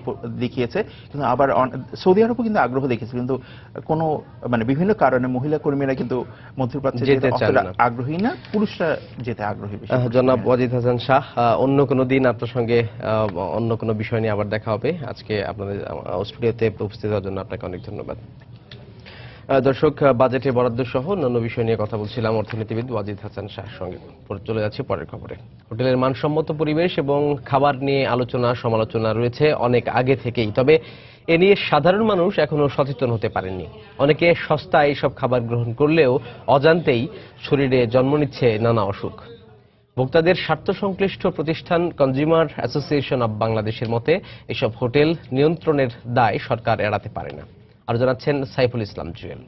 দেখিয়েছে, কিন্তু আবার সৌদি আরবও কিন্তু আগ্রহ দেখিয়েছে, কিন্তু কোনো মানে বিভিন্ন কারণে মহিলা কর্মীরা কিন্তু মধ্যপ্রাচ্যে যেতে আগ্রহী না, পুরুষরা যেতে আগ্রহী বেশি। জনাব ওয়াজিদ হাসান শাহ, অন্য কোনো দিন আপনার সঙ্গে অন্য কোনো বিষয় নিয়ে আবার দেখা হবে। আজকে আপনাদের স্টুডিওতে উপস্থিত হওয়ার জন্য আপনাকে অনেক ধন্যবাদ। দর্শক, বাজেটে বরাদ্দ সহ অন্যান্য বিষয় নিয়ে কথা বলছিলাম অর্থনীতিবিদ ওয়াজিদ হাসান শাহের সঙ্গে। চলে যাচ্ছি পরের খবরে। হোটেলের মানসম্মত পরিবেশ এবং খাবার নিয়ে আলোচনা সমালোচনা রয়েছে অনেক আগে থেকেই, তবে এ নিয়ে সাধারণ মানুষ এখনো সচেতন হতে পারেননি। অনেকে সস্তায় এইসব খাবার গ্রহণ করলেও অজান্তেই শরীরে জন্ম নিচ্ছে নানা অসুখ। ভোক্তাদের স্বার্থ সংশ্লিষ্ট প্রতিষ্ঠান কনজিউমার অ্যাসোসিয়েশন অব বাংলাদেশের মতে এসব হোটেল নিয়ন্ত্রণের দায় সরকার এড়াতে পারে না। আর জানাচ্ছেন সাইফুল ইসলাম জুয়েল।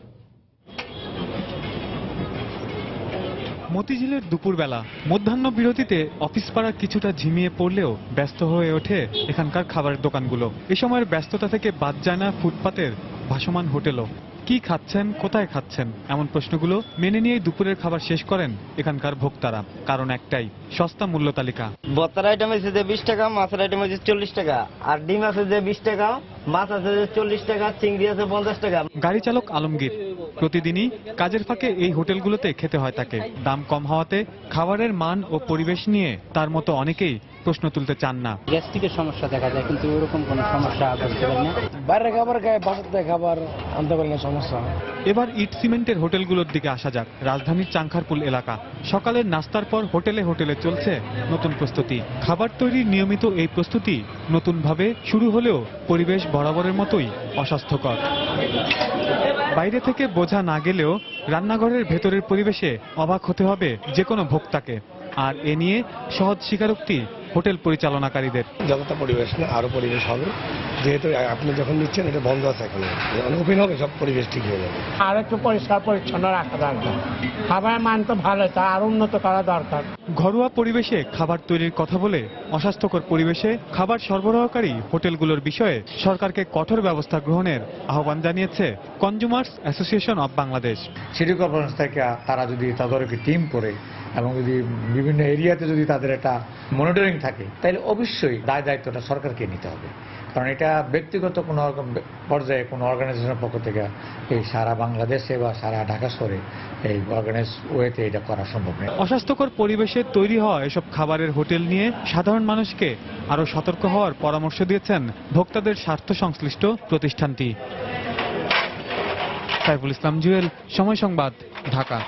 মতিঝিলের দুপুরবেলা মধ্যাহ্ন বিরতিতে অফিস পাড়া কিছুটা ঝিমিয়ে পড়লেও ব্যস্ত হয়ে ওঠে এখানকার খাবারের দোকানগুলো। এ সময়ের ব্যস্ততা থেকে বাদ যায় না ফুটপাতের ভাসমান হোটেলও। কি খাচ্ছেন, কোথায় খাচ্ছেন, এমন প্রশ্নগুলো মেনে নিয়েই দুপুরের খাবার শেষ করেন এখানকার ভোক্তারা। কারণ একটাই, সস্তা মূল্য তালিকা। ভর্তার আইটেম আছে যে 20 টাকা, মাছের আইটেম আছে 40 টাকা, আর ডিম আছে যে 20 টাকা, মাছ আছে যে 40 টাকা, চিংড়ি আছে 50 টাকা। গাড়ি চালক আলমগীর প্রতিদিনই কাজের ফাঁকে এই হোটেলগুলোতে খেতে হয় তাকে। দাম কম হওয়াতে খাবারের মান ও পরিবেশ নিয়ে তার মতো অনেকেই প্রশ্ন তুলতে চান না। গ্যাস্ট্রিকের সমস্যা দেখা যায়, কিন্তু ওরকম কোনো সমস্যা বুঝতে পারি না। বাইরে খাবার খায়, বাসাতে খাবার আনতে পারলে সমস্যা। এবার ইট সিমেন্টের হোটেলগুলোর দিকে আসা যাক। রাজধানীর চাংখারপুল এলাকা। সকালের নাস্তার পর হোটেলে হোটেলে চলছে নতুন প্রস্তুতি। খাবার তৈরির নিয়মিত এই প্রস্তুতি নতুনভাবে শুরু হলেও পরিবেশ বরাবরের মতোই অস্বাস্থ্যকর। বাইরে থেকে বোঝা না গেলেও রান্নাঘরের ভেতরের পরিবেশে অবাক হতে হবে যে কোনো ভোক্তাকে। আর এ নিয়ে সহজ স্বীকারোক্তি হোটেল পরিচালনাকারীদের। যতটা পরিবেশ না আরো পরিবেশ হবে, যেহেতু আপনি যখন নিচ্ছেন এটা বন্ধ আছে এখন, ওপেন হবে সব পরিবেশ ঠিক হয়ে যাবে। আর একটু পরিষ্কার পরিচ্ছন্ন রাখা দরকার, খাবারের মান তো ভালো, তা আরো উন্নত করা দরকার। ঘরোয়া পরিবেশে খাবার তৈরির কথা বলে অস্বাস্থ্যকর পরিবেশে খাবার সরবরাহকারী হোটেলগুলোর বিষয়ে সরকারকে কঠোর ব্যবস্থা গ্রহণের আহ্বান জানিয়েছে consumers association of Bangladesh. City corporation থেকে তারা যদি তদারকি টিম করে এবং যদি বিভিন্ন এরিয়াতে যদি তাদের একটা মনিটরিং থাকে, তাহলে অবশ্যই দায় দায়িত্বটা সরকারকে নিতে হবে, কারণ এটা ব্যক্তিগত কোনো পর্যায়ে কোনো অর্গানাইজেশনের পক্ষ থেকে এই সারা বাংলাদেশে বা সারা ঢাকা শহরে এই অর্গানাইজ ওয়েতে এটা করা সম্ভব নয়। অস্বাস্থ্যকর পরিবেশে তৈরি হওয়া এসব খাবারের হোটেল নিয়ে সাধারণ মানুষকে আরও সতর্ক হওয়ার পরামর্শ দিয়েছেন ভোক্তাদের স্বার্থ সংশ্লিষ্ট প্রতিষ্ঠানটি। সাইফুল ইসলাম জুয়েল, সময় সংবাদ, ঢাকা।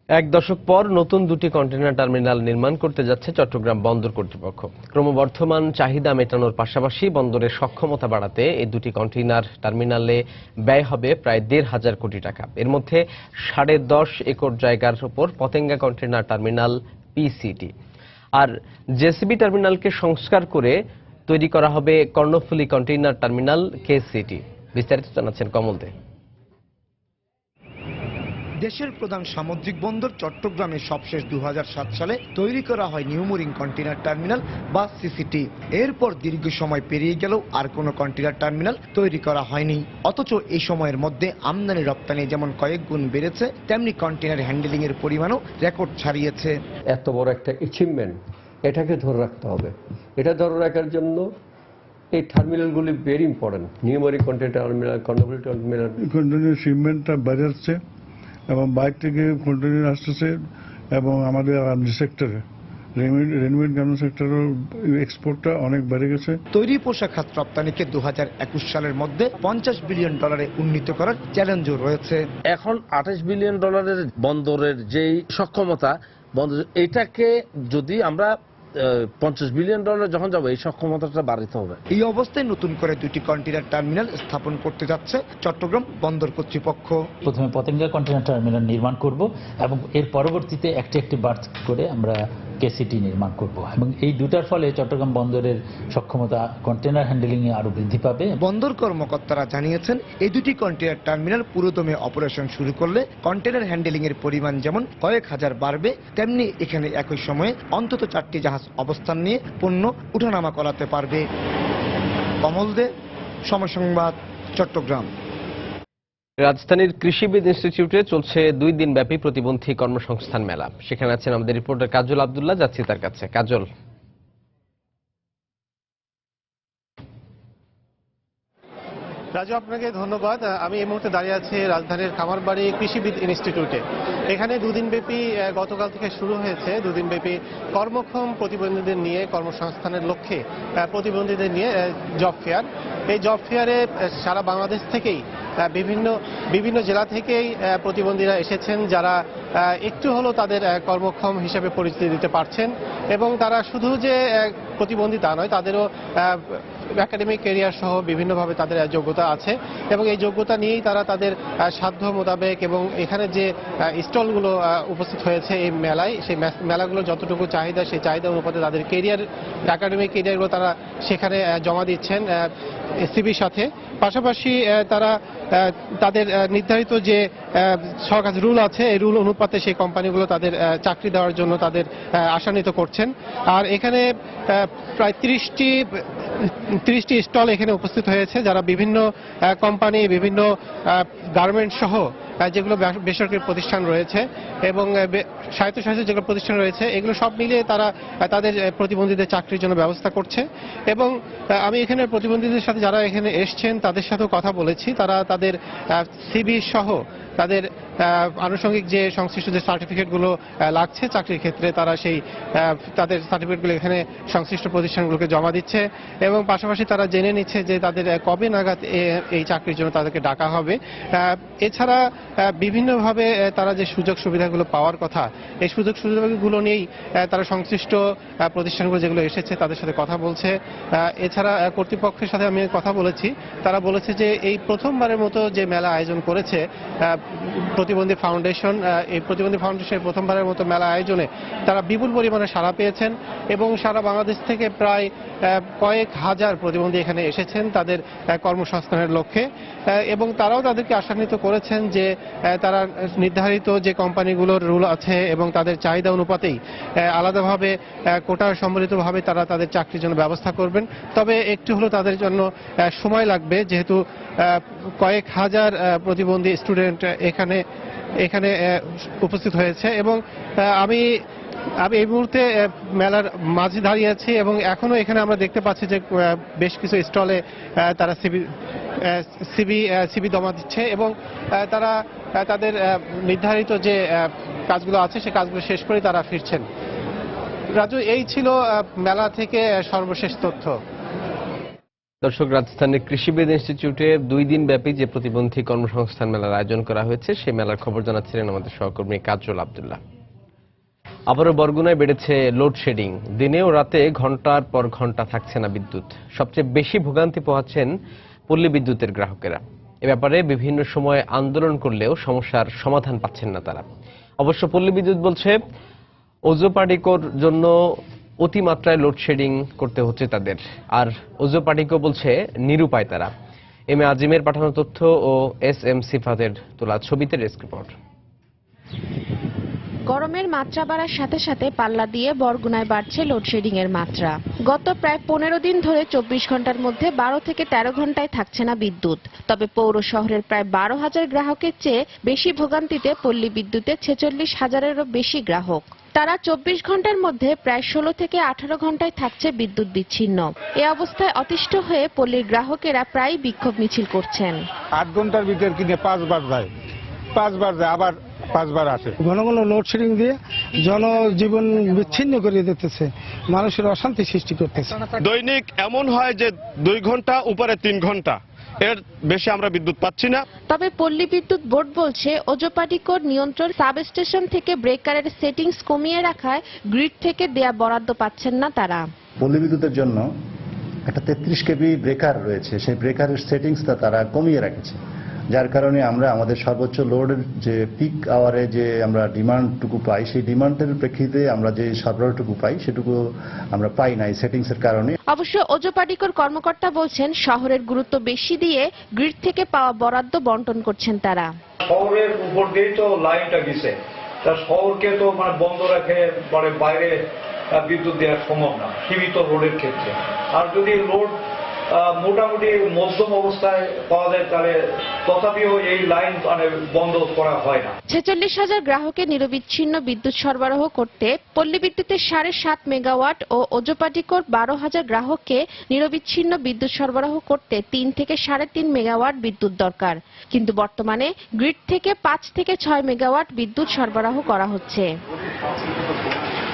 এক দশক পর নতুন দুটি কন্টেইনার টার্মিনাল নির্মাণ করতে যাচ্ছে চট্টগ্রাম বন্দর কর্তৃপক্ষ। ক্রমবর্ধমান চাহিদা মেটানোর পাশাপাশি বন্দরের সক্ষমতা বাড়াতে এই দুটি কন্টেইনার টার্মিনালে ব্যয় হবে প্রায় 1,500 কোটি টাকা। এর মধ্যে 10.5 একর জায়গার উপর পতেঙ্গা কন্টেইনার টার্মিনাল পিসিটি, আর জেসিবি টার্মিনালকে সংস্কার করে তৈরি করা হবে কর্ণফুলী কন্টেইনার টার্মিনাল কেসিটি। বিস্তারিত জানাচ্ছেন কমল দে। দেশের প্রধান সামুদ্রিক বন্দর চট্টগ্রামে সবশেষ 2007 সালে তৈরি করা হয় নিউ মুরিং কন্টেইনার টার্মিনাল বা সিসিটি। এরপর দীর্ঘ সময় পেরিয়ে গেলেও আর কোনো কন্টেইনার টার্মিনাল তৈরি করা হয়নি। অথচ এই সময়ের মধ্যে আমদানি রপ্তানি যেমন কয়েক গুণ বেড়েছে, তেমনি কন্টেইনার হ্যান্ডেলিং এর পরিমাণও রেকর্ড ছাড়িয়েছে। এত বড় একটা অ্যাচিভমেন্ট, এটাকে ধরে রাখতে হবে। এটা ধরে রাখার জন্য এই টার্মিনালগুলি very important. New mooring container terminal, Karnaphuli terminal, container শিপমেন্টটা বেড়ে যাচ্ছে এবং বাইরে থেকে কন্টেইনার আসতেছে এবং আমাদের সেক্টরে রেডিমেড গার্মেন্টস সেক্টরের এক্সপোর্টটা অনেক বেড়ে গেছে। তৈরি পোশাক খাত রপ্তানিকে 2021 সালের মধ্যে $50 বিলিয়ন উন্নীত করার চ্যালেঞ্জও রয়েছে। এখন $28 বিলিয়ন বন্দরের যেই সক্ষমতা, বন্দর এটাকে যদি আমরা $50 বিলিয়ন যখন যাবো, এই সক্ষমতাটা বাড়াতে হবে। এই অবস্থায় নতুন করে দুটি কন্টেইনার টার্মিনাল স্থাপন করতে যাচ্ছে চট্টগ্রাম বন্দর কর্তৃপক্ষ। প্রথমে পতেঙ্গা কন্টেইনার টার্মিনাল নির্মাণ করব এবং এর পরবর্তীতে একটি বার্থ করে আমরা কেসিটি নির্মাণ করব, এবং এই দুটার ফলে চট্টগ্রাম বন্দরের সক্ষমতা কন্টেইনার হ্যান্ডেলিং এ আরো বৃদ্ধি পাবে। বন্দর কর্মকর্তারা জানিয়েছেন, এই দুটি কন্টেইনার টার্মিনাল পুরোদমে অপারেশন শুরু করলে কন্টেইনার হ্যান্ডেলিং এর পরিমাণ যেমন কয়েক হাজার বাড়বে, তেমনি এখানে একই সময়ে অন্তত 4টি জাহাজ অবস্থান নিয়ে পণ্য উঠানামা করাতে পারবে। কমল দে, সময় সংবাদ, চট্টগ্রাম। রাজধানীর কৃষিবিদ ইনস্টিটিউটে চলছে 2 দিন ব্যাপী প্রতিবন্ধী কর্মসংস্থান মেলা। সেখানে আছেন আমাদের রিপোর্টার কাজল আব্দুল্লাহ। যাচ্ছি তার কাছে। কাজল, রাজু, আপনাকে ধন্যবাদ। আমি এই মুহূর্তে দাঁড়িয়ে আছি রাজধানীর খামারবাড়ি কৃষিবিদ ইনস্টিটিউটে। এখানে 2 দিন ব্যাপী, গতকাল থেকে শুরু হয়েছে 2 দিন ব্যাপী কর্মক্ষম প্রতিবন্ধীদের নিয়ে কর্মসংস্থানের লক্ষ্যে প্রতিবন্ধীদের নিয়ে জব ফেয়ার। এই জব ফেয়ারে সারা বাংলাদেশ থেকেই বিভিন্ন জেলা থেকেই প্রতিবন্ধীরা এসেছেন, যারা একটু হলেও তাদের কর্মক্ষম হিসেবে পরিচিতি দিতে পারছেন। এবং তারা শুধু যে প্রতিবন্ধী তা নয়, তাদেরও একাডেমিক ক্যারিয়ার সহ বিভিন্নভাবে তাদের যোগ্যতা আছে, এবং এই যোগ্যতা নিয়েই তারা তাদের সাধ্য মোতাবেক এবং এখানে যে স্টলগুলো উপস্থিত হয়েছে এই মেলায়, সেই মেলাগুলো যতটুকু চাহিদা, সেই চাহিদা অনুপাতে তাদের কেরিয়ার, একাডেমিক কেরিয়ারগুলো তারা সেখানে জমা দিচ্ছেন এসসিবির সাথে। পাশাপাশি তারা তাদের নির্ধারিত যে সরকার রুল আছে, এই রুল অনুপাতে সেই কোম্পানিগুলো তাদের চাকরি দেওয়ার জন্য তাদের আশান্বিত করছেন। আর এখানে প্রায় 30টি স্টল এখানে উপস্থিত হয়েছে, যারা বিভিন্ন কোম্পানি, বিভিন্ন গার্মেন্টস সহ যেগুলো বেসরকারি প্রতিষ্ঠান রয়েছে এবং স্বায়ত্তশাসিত যেগুলো প্রতিষ্ঠান রয়েছে, এগুলো সব মিলিয়ে তারা তাদের প্রতিবন্ধীদের চাকরির জন্য ব্যবস্থা করছে। এবং আমি এখানে প্রতিবন্ধীদের সাথে যারা এখানে এসছেন তাদের সাথেও কথা বলেছি। তারা তাদের সিভি সহ তাদের আনুষঙ্গিক যে সংশ্লিষ্ট যে সার্টিফিকেটগুলো লাগছে চাকরির ক্ষেত্রে, তারা সেই তাদের সার্টিফিকেটগুলো এখানে সংশ্লিষ্ট প্রতিষ্ঠানগুলোকে জমা দিচ্ছে, এবং পাশাপাশি তারা জেনে নিচ্ছে যে তাদের কবে নাগাদ এই চাকরির জন্য তাদেরকে ডাকা হবে। এছাড়া বিভিন্নভাবে তারা যে সুযোগ সুবিধাগুলো পাওয়ার কথা, এই সুযোগ সুবিধাগুলো নিয়েই তারা সংশ্লিষ্ট প্রতিষ্ঠানগুলো যেগুলো এসেছে তাদের সাথে কথা বলছে। এছাড়া কর্তৃপক্ষের সাথে আমি কথা বলেছি, তারা বলেছে যে এই প্রথমবারের মতো যে মেলা আয়োজন করেছে প্রতিবন্ধী ফাউন্ডেশন, এই প্রতিবন্ধী ফাউন্ডেশনের প্রথমবারের মতো মেলা আয়োজনে তারা বিপুল পরিমাণে সাড়া পেয়েছেন এবং সারা বাংলাদেশ থেকে প্রায় কয়েক হাজার প্রতিবন্ধী এখানে এসেছেন তাদের কর্মসংস্থানের লক্ষ্যে, এবং তারাও তাদেরকে আশান্বিত করেছেন যে তারা নির্ধারিত যে কোম্পানিগুলোর রুল আছে এবং তাদের চাহিদা অনুপাতেই আলাদাভাবে কোটা সম্বলিতভাবে তারা তাদের চাকরির জন্য ব্যবস্থা করবেন। তবে একটু হলেও তাদের জন্য সময় লাগবে, যেহেতু কয়েক হাজার প্রতিবন্ধী স্টুডেন্ট এখানে উপস্থিত হয়েছে। এবং আমি এই মুহূর্তে মেলার মাঝে দাঁড়িয়ে আছি এবং এখনো এখানে আমরা দেখতে পাচ্ছি যে বেশ কিছু স্টলে তারা সিবি জমা দিচ্ছে এবং তারা তাদের নির্ধারিত যে কাজগুলো আছে সেই কাজগুলো শেষ করে তারা ফিরছেন। রাজু, এই ছিল মেলা থেকে সর্বশেষ তথ্য। দর্শক, রাজধানীর কৃষিবিদ ইনস্টিটিউটে 2 দিন ব্যাপী যে প্রতিবন্ধী কর্মসংস্থান মেলার আয়োজন করা হয়েছে সেই মেলার খবর জানাচ্ছিলেন আমাদের সহকর্মী কাজল আব্দুল্লাহ। আবারও বরগুনায় বেড়েছে লোডশেডিং। দিনে ও রাতে ঘন্টার পর ঘন্টা থাকছে না বিদ্যুৎ। সবচেয়ে বেশি ভোগান্তি পোহাচ্ছেন পল্লী বিদ্যুতের গ্রাহকেরা। এ ব্যাপারে বিভিন্ন সময় আন্দোলন করলেও সমস্যার সমাধান পাচ্ছেন না তারা। অবশ্য পল্লী বিদ্যুৎ বলছে ওজোপাডিকোর জন্য অতিমাত্রায় লোডশেডিং করতে হচ্ছে তাদের, আর ওজোপাডিকো বলছে নিরুপায় তারা। এম এ আজিমের পাঠানো তথ্য ও SM সিফাতের তোলা ছবিতে ডেস্ক রিপোর্ট। গরমের মাত্রা বাড়ার সাথে সাথে পাল্লা দিয়ে বরগুনায় বাড়ছে লোডশেডিং এর মাত্রা। গত প্রায় 15 দিন ধরে 24 ঘন্টার মধ্যে 12 থেকে 13 ঘন্টায় থাকছে না বিদ্যুৎ। তবে পৌর শহরের প্রায় 12,000 গ্রাহকের চেয়ে বেশি ভোগান্তিতে পল্লী বিদ্যুতে 46,000-এরও বেশি গ্রাহক। তারা 24 ঘন্টার মধ্যে প্রায় 16 থেকে 18 ঘন্টায় থাকছে বিদ্যুৎ বিচ্ছিন্ন। এ অবস্থায় অতিষ্ঠ হয়ে পল্লীর গ্রাহকেরা প্রায় বিক্ষোভ মিছিল করছেন। 8 ঘন্টার ভিতর কিনে 5 বার যায় আবার 5 বার আসে। ঘন ঘন লোডশেডিং দিয়ে জনজীবন বিচ্ছিন্ন করে দিতেছে, মানুষের অশান্তি সৃষ্টি করতেছে। দৈনিক এমন হয় যে 2 ঘন্টা উপরে 3 ঘন্টা, এর বেশি আমরা বিদ্যুৎ পাচ্ছি না। তবে পল্লী বিদ্যুৎ বোর্ড বলছে ওজোপাডিকোর নিয়ন্ত্রণ সাবস্টেশন থেকে ব্রেকারের সেটিংস কমিয়ে রাখায় গ্রিড থেকে দেয়া বরাদ্দ পাচ্ছেন না তারা। পল্লী বিদ্যুতের জন্য একটা 33 কেভি ব্রেকার রয়েছে, সেই ব্রেকারের সেটিংসটা তারা কমিয়ে রেখেছে, যার কারণে আমরা আমাদের সর্বোচ্চ লোডের যে পিক আওয়ারে যে আমরা ডিমান্ডটুকু পাই, সেই ডিমান্ডের প্রেক্ষিতে আমরা যে সরবরাহটুকু পাই সেটুকু আমরা পাই না এই সেটিংসের কারণে। অবশ্য ওজোপাডিকোর কর্মকর্তা বলছেন শহরের গুরুত্ব বেশি দিয়ে গ্রিড থেকে পাওয়া বরাদ্দ বন্টন করছেন তারা। শহরের উপর দিয়েই তো লাইনটা গেছে, তা শহরকে তো বন্ধ রাখে পরে বাইরে বিদ্যুৎ দেওয়া সম্ভব না সীমিত লোডের ক্ষেত্রে। আর যদি লোড মোটামুটি মধ্যম অবস্থায় পাওয়া যায় তাহলে তথাপিও এই লাইন বন্ধ করা হয় না। 46,000 গ্রাহকের নিরবিচ্ছিন্ন বিদ্যুৎ সরবরাহ করতে পল্লী বিদ্যুতের 7.5 মেগাওয়াট ও ওজোপাডিকোর 12,000 গ্রাহককে নিরবিচ্ছিন্ন বিদ্যুৎ সরবরাহ করতে 3 থেকে 3.5 মেগাওয়াট বিদ্যুৎ দরকার। কিন্তু বর্তমানে গ্রিড থেকে 5 থেকে 6 মেগাওয়াট বিদ্যুৎ সরবরাহ করা হচ্ছে।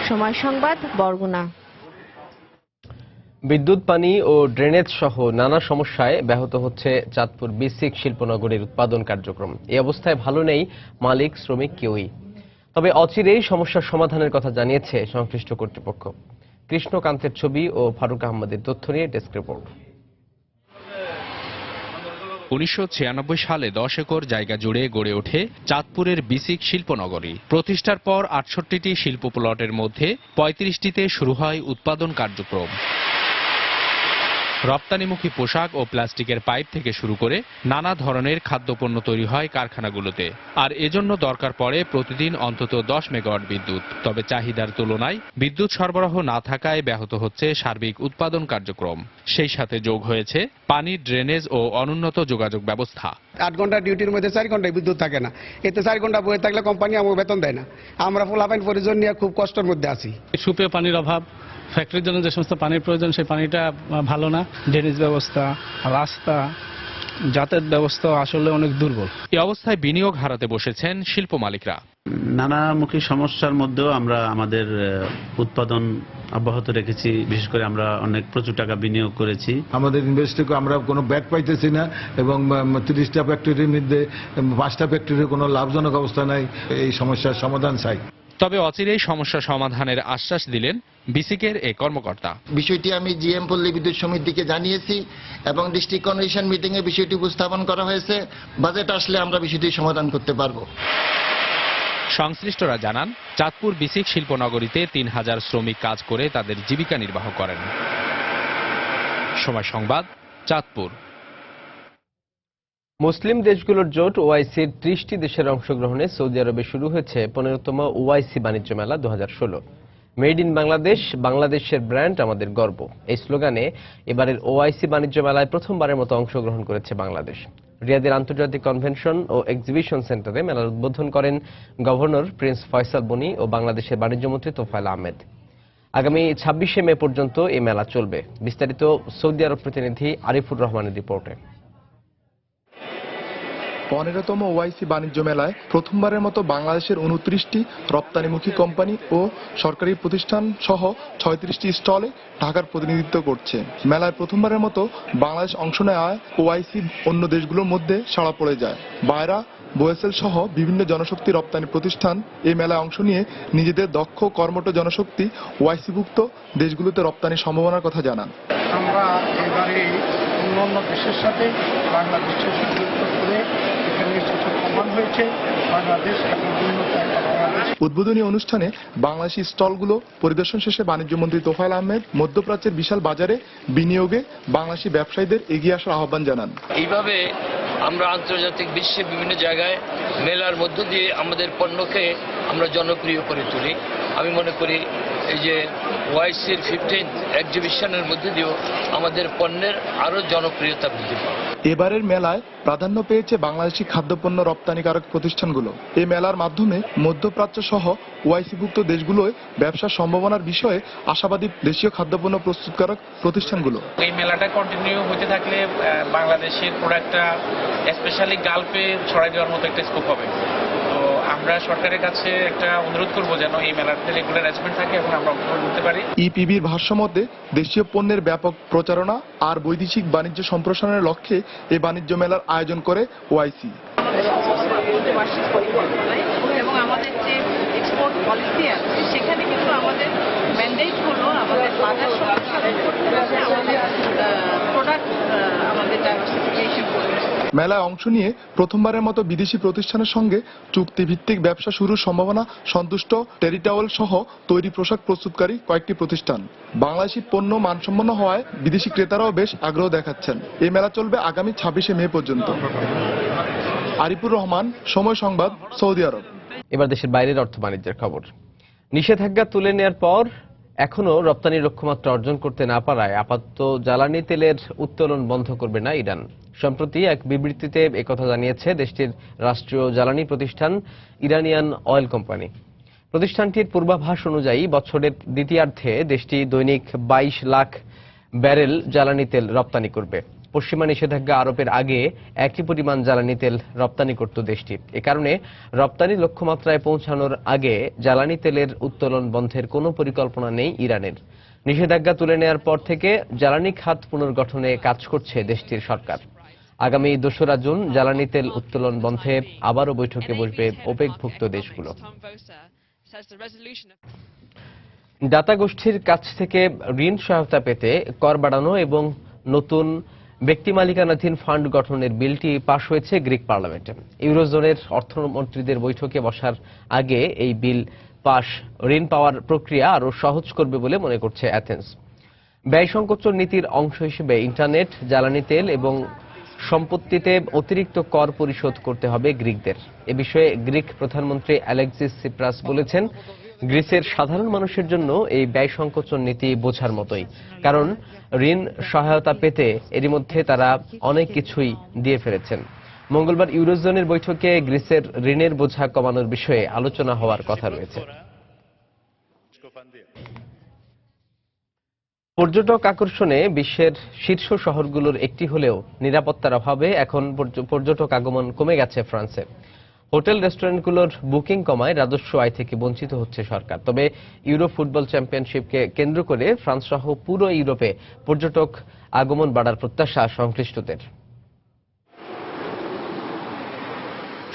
সময় সংবাদ, বরগুনা। বিদ্যুৎ, পানি ও ড্রেনেজ সহ নানা সমস্যায় ব্যাহত হচ্ছে চাঁদপুর বিসিক শিল্পনগরীর উৎপাদন কার্যক্রম। এই অবস্থায় ভালো নেই মালিক শ্রমিক কেউই। তবে অচিরেই সমস্যার সমাধানের কথা জানিয়েছে সংশ্লিষ্ট কর্তৃপক্ষ। কৃষ্ণকান্তের ছবি ও ফারুক আহমদের তথ্য নিয়ে ডেস্ক রিপোর্ট। 1996 সালে 10 একর জায়গা জুড়ে গড়ে ওঠে চাঁদপুরের বিসিক শিল্পনগরী। প্রতিষ্ঠার পর 68টি শিল্প প্লটের মধ্যে 35টিতে শুরু হয় উৎপাদন কার্যক্রম। রপ্তানিমুখী পোশাক ও প্লাস্টিকের পাইপ থেকে শুরু করে নানা ধরনের খাদ্যপণ্য তৈরি হয় কারখানাগুলোতে। আর এজন্য দরকার পড়ে প্রতিদিন অন্তত 10 মেগাওয়াট বিদ্যুৎ। তবে চাহিদার তুলনায় বিদ্যুৎ সরবরাহ না থাকায় ব্যাহত হচ্ছে সার্বিক উৎপাদন কার্যক্রম। সেই সাথে যোগ হয়েছে পানি, ড্রেনেজ ও অনুন্নত যোগাযোগ ব্যবস্থা। 8 ঘন্টা ডিউটির মধ্যে 4 ঘন্টায় বিদ্যুৎ থাকে না। এতে 4 ঘন্টা বয়ে থাকলে কোম্পানি আমাকে বেতন দেয় না। আমরা ফুলাপাইন পরিজন নিয়ে খুব কষ্টের মধ্যে আছি। সুপেয় পানির অভাব, ফ্যাক্টরির জন্য যে সমস্ত পানির প্রয়োজন সেই পানিটা ভালো না। ড্রেনেজ ব্যবস্থা, রাস্তা, যাতায়াত ব্যবস্থা আসলে অনেক দুর্বল। এই অবস্থায় বিনিয়োগ হারাতে বসেছেন শিল্প মালিকরা। নানামুখী সমস্যার মধ্যেও আমরা আমাদের উৎপাদন অব্যাহত রেখেছি। বিশেষ করে আমরা অনেক প্রচুর টাকা বিনিয়োগ করেছি। আমাদের ইনভেস্টকে আমরা কোনো ব্যাক পাইতেছি না এবং 30টা ফ্যাক্টরির মধ্যে 5টা ফ্যাক্টরির কোনো লাভজনক অবস্থা নাই। এই সমস্যার সমাধান চাই। তবে অচিরেই সমস্যা সমাধানের আশ্বাস দিলেন বিসিকের এই কর্মকর্তা। বিষয়টি আমি জিএম পল্লী বিদ্যুৎ সমিতিকে জানিয়েছি এবং ডিস্ট্রিক্ট কন্ডিশন মিটিং এ বিষয়টি উপস্থাপন করা হয়েছে। বাজেট আসলে আমরা বিষয়টি সমাধান করতে পারবো। সংশ্লিষ্টরা জানান, চাঁদপুর বিসিক শিল্পনগরীতে ৩,০০০ শ্রমিক কাজ করে তাদের জীবিকা নির্বাহ করেন। সময় সংবাদ, চাঁদপুর। মুসলিম দেশগুলোর জোট ওআইসির ৩০টি দেশের অংশগ্রহণে সৌদি আরবে শুরু হয়েছে ১৫তম ওআইসি বাণিজ্য মেলা ২০১৬। মেড ইন বাংলাদেশ, বাংলাদেশের ব্র্যান্ড আমাদের গর্ব, এই স্লোগানে এবারের ওআইসি বাণিজ্য মেলায় প্রথমবারের মতো অংশগ্রহণ করেছে বাংলাদেশ। রিয়াদের আন্তর্জাতিক কনভেনশন ও এক্সিবিশন সেন্টারে মেলার উদ্বোধন করেন গভর্নর প্রিন্স ফয়সাল বনী ও বাংলাদেশের বাণিজ্যমন্ত্রী তোফায়েল আহমেদ। আগামী ২৬শে মে পর্যন্ত এই মেলা চলবে। বিস্তারিত সৌদি আরব প্রতিনিধি আরিফুর রহমানের রিপোর্টে। ১৫তম ওআইসি বাণিজ্য মেলায় প্রথমবারের মতো বাংলাদেশের ২৯টি রপ্তানিমুখী কোম্পানি ও সরকারি প্রতিষ্ঠান সহ ৩৬টি স্টলে ঢাকার প্রতিনিধিত্ব করছে। মেলায় প্রথমবারের মতো বাংলাদেশ অংশ নেওয়ায় ওআইসি অন্য দেশগুলোর মধ্যে সাড়া পড়ে যায়। বায়রা, বোয়েসেল সহ বিভিন্ন জনশক্তি রপ্তানি প্রতিষ্ঠান এই মেলায় অংশ নিয়ে নিজেদের দক্ষ কর্মঠ জনশক্তি ওআইসিভুক্ত দেশগুলোতে রপ্তানির সম্ভাবনার কথা জানান। আমরা এবারে অন্যান্য দেশের সাথে বাংলাদেশের যুক্ত করে এখানে সুযোগ প্রমাণ হয়েছে। বাংলাদেশ এখন উন্নত একটা বাংলাদেশ। উদ্বোধনী অনুষ্ঠানে বাংলাদেশি স্টলগুলো পরিদর্শন শেষে বাণিজ্যমন্ত্রী তোফায়েল আহমেদ মধ্যপ্রাচ্যের বিশাল বাজারে বিনিয়োগে বাংলাদেশি ব্যবসায়ীদের এগিয়ে আসার আহ্বান জানান। এইভাবে আমরা আন্তর্জাতিক বিশ্বে বিভিন্ন জায়গায় মেলার মধ্য দিয়ে আমাদের পণ্যকে আমরা জনপ্রিয় করে তুলি। আমি মনে করি এই যে ওআইসির 15th এক্সিবিশনের মধ্যে দিয়েও আমাদের পণ্যের আরো জনপ্রিয়তা বৃদ্ধি পাবে। এবারের মেলায় প্রাধান্য পেয়েছে বাংলাদেশি খাদ্যপণ্য রপ্তানিকারক প্রতিষ্ঠানগুলো। এই মেলার মাধ্যমে মধ্যপ্রাচ্য সহ ওআইসিভুক্ত দেশগুলোয় ব্যবসার সম্ভাবনার বিষয়ে আশাবাদী দেশীয় খাদ্যপণ্য প্রস্তুতকারক প্রতিষ্ঠানগুলো। এই মেলাটা কন্টিনিউ হতে থাকলে বাংলাদেশের প্রোডাক্টটা স্পেশালি গালফে ছড়াই দেওয়ার মতো একটা স্কোপ হবে। তো আমরা সরকারের কাছে একটা অনুরোধ করবো যেন এই মেলাতে রেগুলার অ্যারেঞ্জমেন্ট থাকে এবং আমরা অংশগ্রহণ করতে পারি। ইপিবির ভাষ্যমতে দেশীয় পণ্যের ব্যাপক প্রচারণা আর বৈদেশিক বাণিজ্য সম্প্রসারণের লক্ষ্যে এই বাণিজ্য মেলার আয়োজন করে ওআইসি। এবং আমাদের যে এক্সপোর্ট পলিসি আছে সেখানে কিন্তু আমাদের ম্যান্ডেট হলো আমাদের বাজার সম্প্রসারণ করতে হবে, আমাদের প্রোডাক্ট আমাদের ডাইভার্সিফিকেশন করতে হবে। মেলায় অংশ নিয়ে প্রথমবারের মতো বিদেশি প্রতিষ্ঠানের সঙ্গে চুক্তিভিত্তিক ব্যবসা শুরুর সম্ভাবনা সন্তুষ্ট টেরিটাওয়েল সহ তৈরি পোশাক প্রস্তুতকারী কয়েকটি প্রতিষ্ঠান। বাংলাদেশি পণ্য মানসম্পন্ন হওয়ায় বিদেশি ক্রেতারাও বেশ আগ্রহ দেখাচ্ছেন। এই মেলা চলবে আগামী ২৬শে মে পর্যন্ত। আরিফুর রহমান, সময় সংবাদ, সৌদি আরব। এবার দেশের বাইরের অর্থ বাণিজ্যের খবর। নিষেধাজ্ঞা তুলে নেওয়ার পর এখনো রপ্তানির লক্ষ্যমাত্রা অর্জন করতে না পারায় আপাতত জ্বালানি তেলের উত্তোলন বন্ধ করবে না ইরান। সম্প্রতি এক বিবৃতিতে একথা জানিয়েছে দেশটির রাষ্ট্রীয় জ্বালানি প্রতিষ্ঠান ইরানিয়ান অয়েল কোম্পানি। প্রতিষ্ঠানটির পূর্বাভাস অনুযায়ী বছরের দ্বিতীয়ার্ধে দেশটি দৈনিক ২২ লাখ ব্যারেল জ্বালানি তেল রপ্তানি করবে। পশ্চিমা নিষেধাজ্ঞা আরোপের আগে একই পরিমাণ জ্বালানি তেল রপ্তানি করত দেশটি। এ কারণে রপ্তানির লক্ষ্যমাত্রায় পৌঁছানোর আগে জ্বালানি তেলের উত্তোলন বন্ধের কোনো পরিকল্পনা নেই ইরানের। নিষেধাজ্ঞা তুলে নেওয়ার পর থেকে জ্বালানি খাত পুনর্গঠনে কাজ করছে দেশটির সরকার। আগামী ২রা জুন জ্বালানি তেল উত্তোলন বন্ধে আবারও বৈঠকে বসবে ওপেকভুক্ত দেশগুলো। দাতা গোষ্ঠীর কাছ থেকে ঋণ সহায়তা পেতে কর বাড়ানো এবং নতুন ব্যক্তি মালিকানাধীন ফান্ড গঠনের বিলটি পাশ হয়েছে গ্রিক পার্লামেন্টে। ইউরোজোনের অর্থমন্ত্রীদের বৈঠকে বসার আগে এই বিল পাশ ঋণ পাওয়ার প্রক্রিয়া আরও সহজ করবে বলে মনে করছে অ্যাথেন্স। ব্যয় সংকোচন নীতির অংশ হিসেবে ইন্টারনেট, জ্বালানি তেল এবং সম্পত্তিতে অতিরিক্ত কর পরিশোধ করতে হবে গ্রিকদের। এ বিষয়ে গ্রিক প্রধানমন্ত্রী অ্যালেক্সিস সিপ্রাস বলেছেন, গ্রিসের সাধারণ মানুষের জন্য এই ব্যয় সংকোচন নীতি বোঝার মতোই, কারণ ঋণ সহায়তা পেতে এরই মধ্যে তারা অনেক কিছুই দিয়ে ফেলেছেন। মঙ্গলবার ইউরোজোনের বৈঠকে গ্রিসের ঋণের বোঝা কমানোর বিষয়ে আলোচনা হওয়ার কথা রয়েছে। পর্যটক আকর্ষণে বিশ্বের শীর্ষ শহরগুলোর একটি হলেও নিরাপত্তার অভাবে এখন পর্যটক আগমন কমে গেছে ফ্রান্সে। হোটেল রেস্টুরেন্টগুলোর বুকিং কমায় রাজস্ব আয় থেকে বঞ্চিত হচ্ছে সরকার। তবে ইউরো ফুটবল চ্যাম্পিয়নশিপকে কেন্দ্র করে ফ্রান্স সহ পুরো ইউরোপে পর্যটক আগমন বাড়ার প্রত্যাশা সংশ্লিষ্টদের।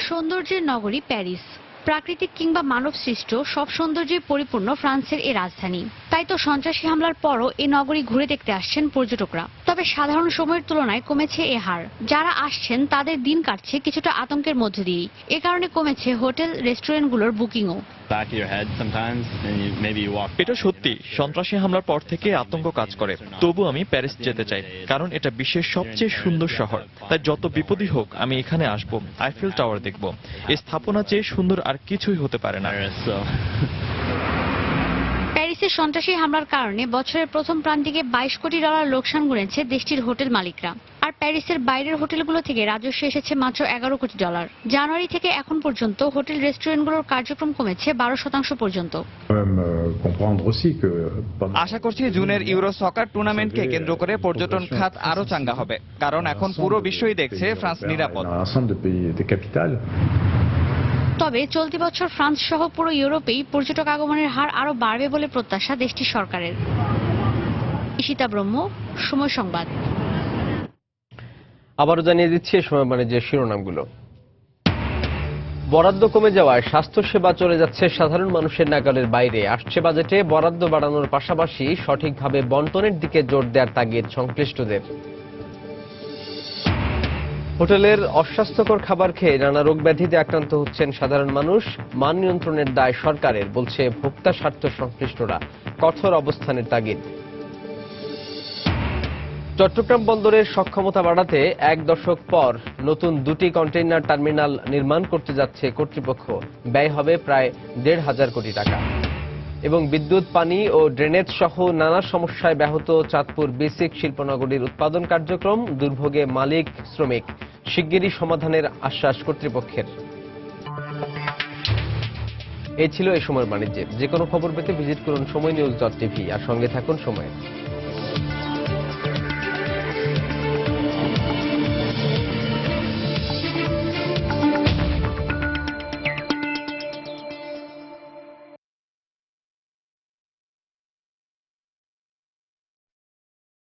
সৌন্দর্যের নগরী প্যারিস, প্রাকৃতিক কিংবা মানব সৃষ্ট সব সৌন্দর্যে পরিপূর্ণ ফ্রান্সের এই রাজধানী। তাই তো সন্ত্রাসী হামলার পরও এই নগরী ঘুরে দেখতে আসছেন পর্যটকরা। তবে সাধারণ সময়ের তুলনায় কমেছে এ হার। যারা আসছেন তাদের দিন কাটছে কিছুটা আতঙ্কের মধ্য দিয়েই। এ কারণে কমেছে হোটেল রেস্টুরেন্টগুলোর বুকিংও। এটা সত্যি, সন্ত্রাসী হামলার পর থেকে আতঙ্ক কাজ করে। তবু আমি প্যারিস যেতে চাই, কারণ এটা বিশ্বের সবচেয়ে সুন্দর শহর। তাই যত বিপদই হোক আমি এখানে আসব, আইফেল টাওয়ার দেখব। এই স্থাপনা চেয়ে সুন্দর আর কিছুই হতে পারে না। প্যারিসের সন্ত্রাসী হামলার কারণে বছরের প্রথম প্রান্তিকে 22 কোটি ডলার লোকসান গুনেছে দেশটির হোটেল মালিকরা। আর প্যারিসের বাইরের হোটেলগুলো থেকে রাজস্ব এসেছে মাত্র 11 কোটি ডলার। জানুয়ারি থেকে এখন পর্যন্ত হোটেল রেস্টুরেন্টগুলোর কার্যক্রম কমেছে 12% পর্যন্ত। আশা করছি জুনের ইউরো সকার টুর্নামেন্টকে কেন্দ্র করে পর্যটন খাত আরো চাঙ্গা হবে, কারণ এখন পুরো বিশ্বই দেখছে ফ্রান্স নিরাপদ। তবে চলতি বছর ফ্রান্স সহ পুরো ইউরোপেই পর্যটক আগমনের হার আরো বাড়বে বলে প্রত্যাশা দেশটির সরকারের। ঈশিতা ব্রহ্ম, সময় সংবাদ। আবারও জানিয়ে দিচ্ছি সময় বাণিজ্যের শিরোনামগুলো। বরাদ্দ কমে যাওয়ায় স্বাস্থ্যসেবা চলে যাচ্ছে সাধারণ মানুষের নাগালের বাইরে। আসছে বাজেটে বরাদ্দ বাড়ানোর পাশাপাশি সঠিকভাবে বণ্টনের দিকে জোর দেওয়ার তাগিদ সংশ্লিষ্টদের। হোটেলের অস্বাস্থ্যকর খাবার খেয়ে নানা রোগ ব্যাধিতে আক্রান্ত হচ্ছেন সাধারণ মানুষ। মান নিয়ন্ত্রণের দায় সরকারের, বলছে ভোক্তা স্বার্থ সংশ্লিষ্টরা। কঠোর অবস্থানের তাগিদ। চট্টগ্রাম বন্দরের সক্ষমতা বাড়াতে 1 দশক পর নতুন 2টি কন্টেইনার টার্মিনাল নির্মাণ করতে যাচ্ছে কর্তৃপক্ষ। ব্যয় হবে প্রায় 1,500 কোটি টাকা। এবং বিদ্যুৎ, পানি ও ড্রেনেজ সহ নানা সমস্যায় ব্যাহত চাঁদপুর বেসিক শিল্পনগরীর উৎপাদন কার্যক্রম। দুর্ভোগে মালিক শ্রমিক, শিগগিরই সমাধানের আশ্বাস কর্তৃপক্ষের। এই ছিল এই সময়ের বাণিজ্যে। যে কোনো খবর পেতে ভিজিট করুন সময়নিউজ.tv আর সঙ্গে থাকুন সময়।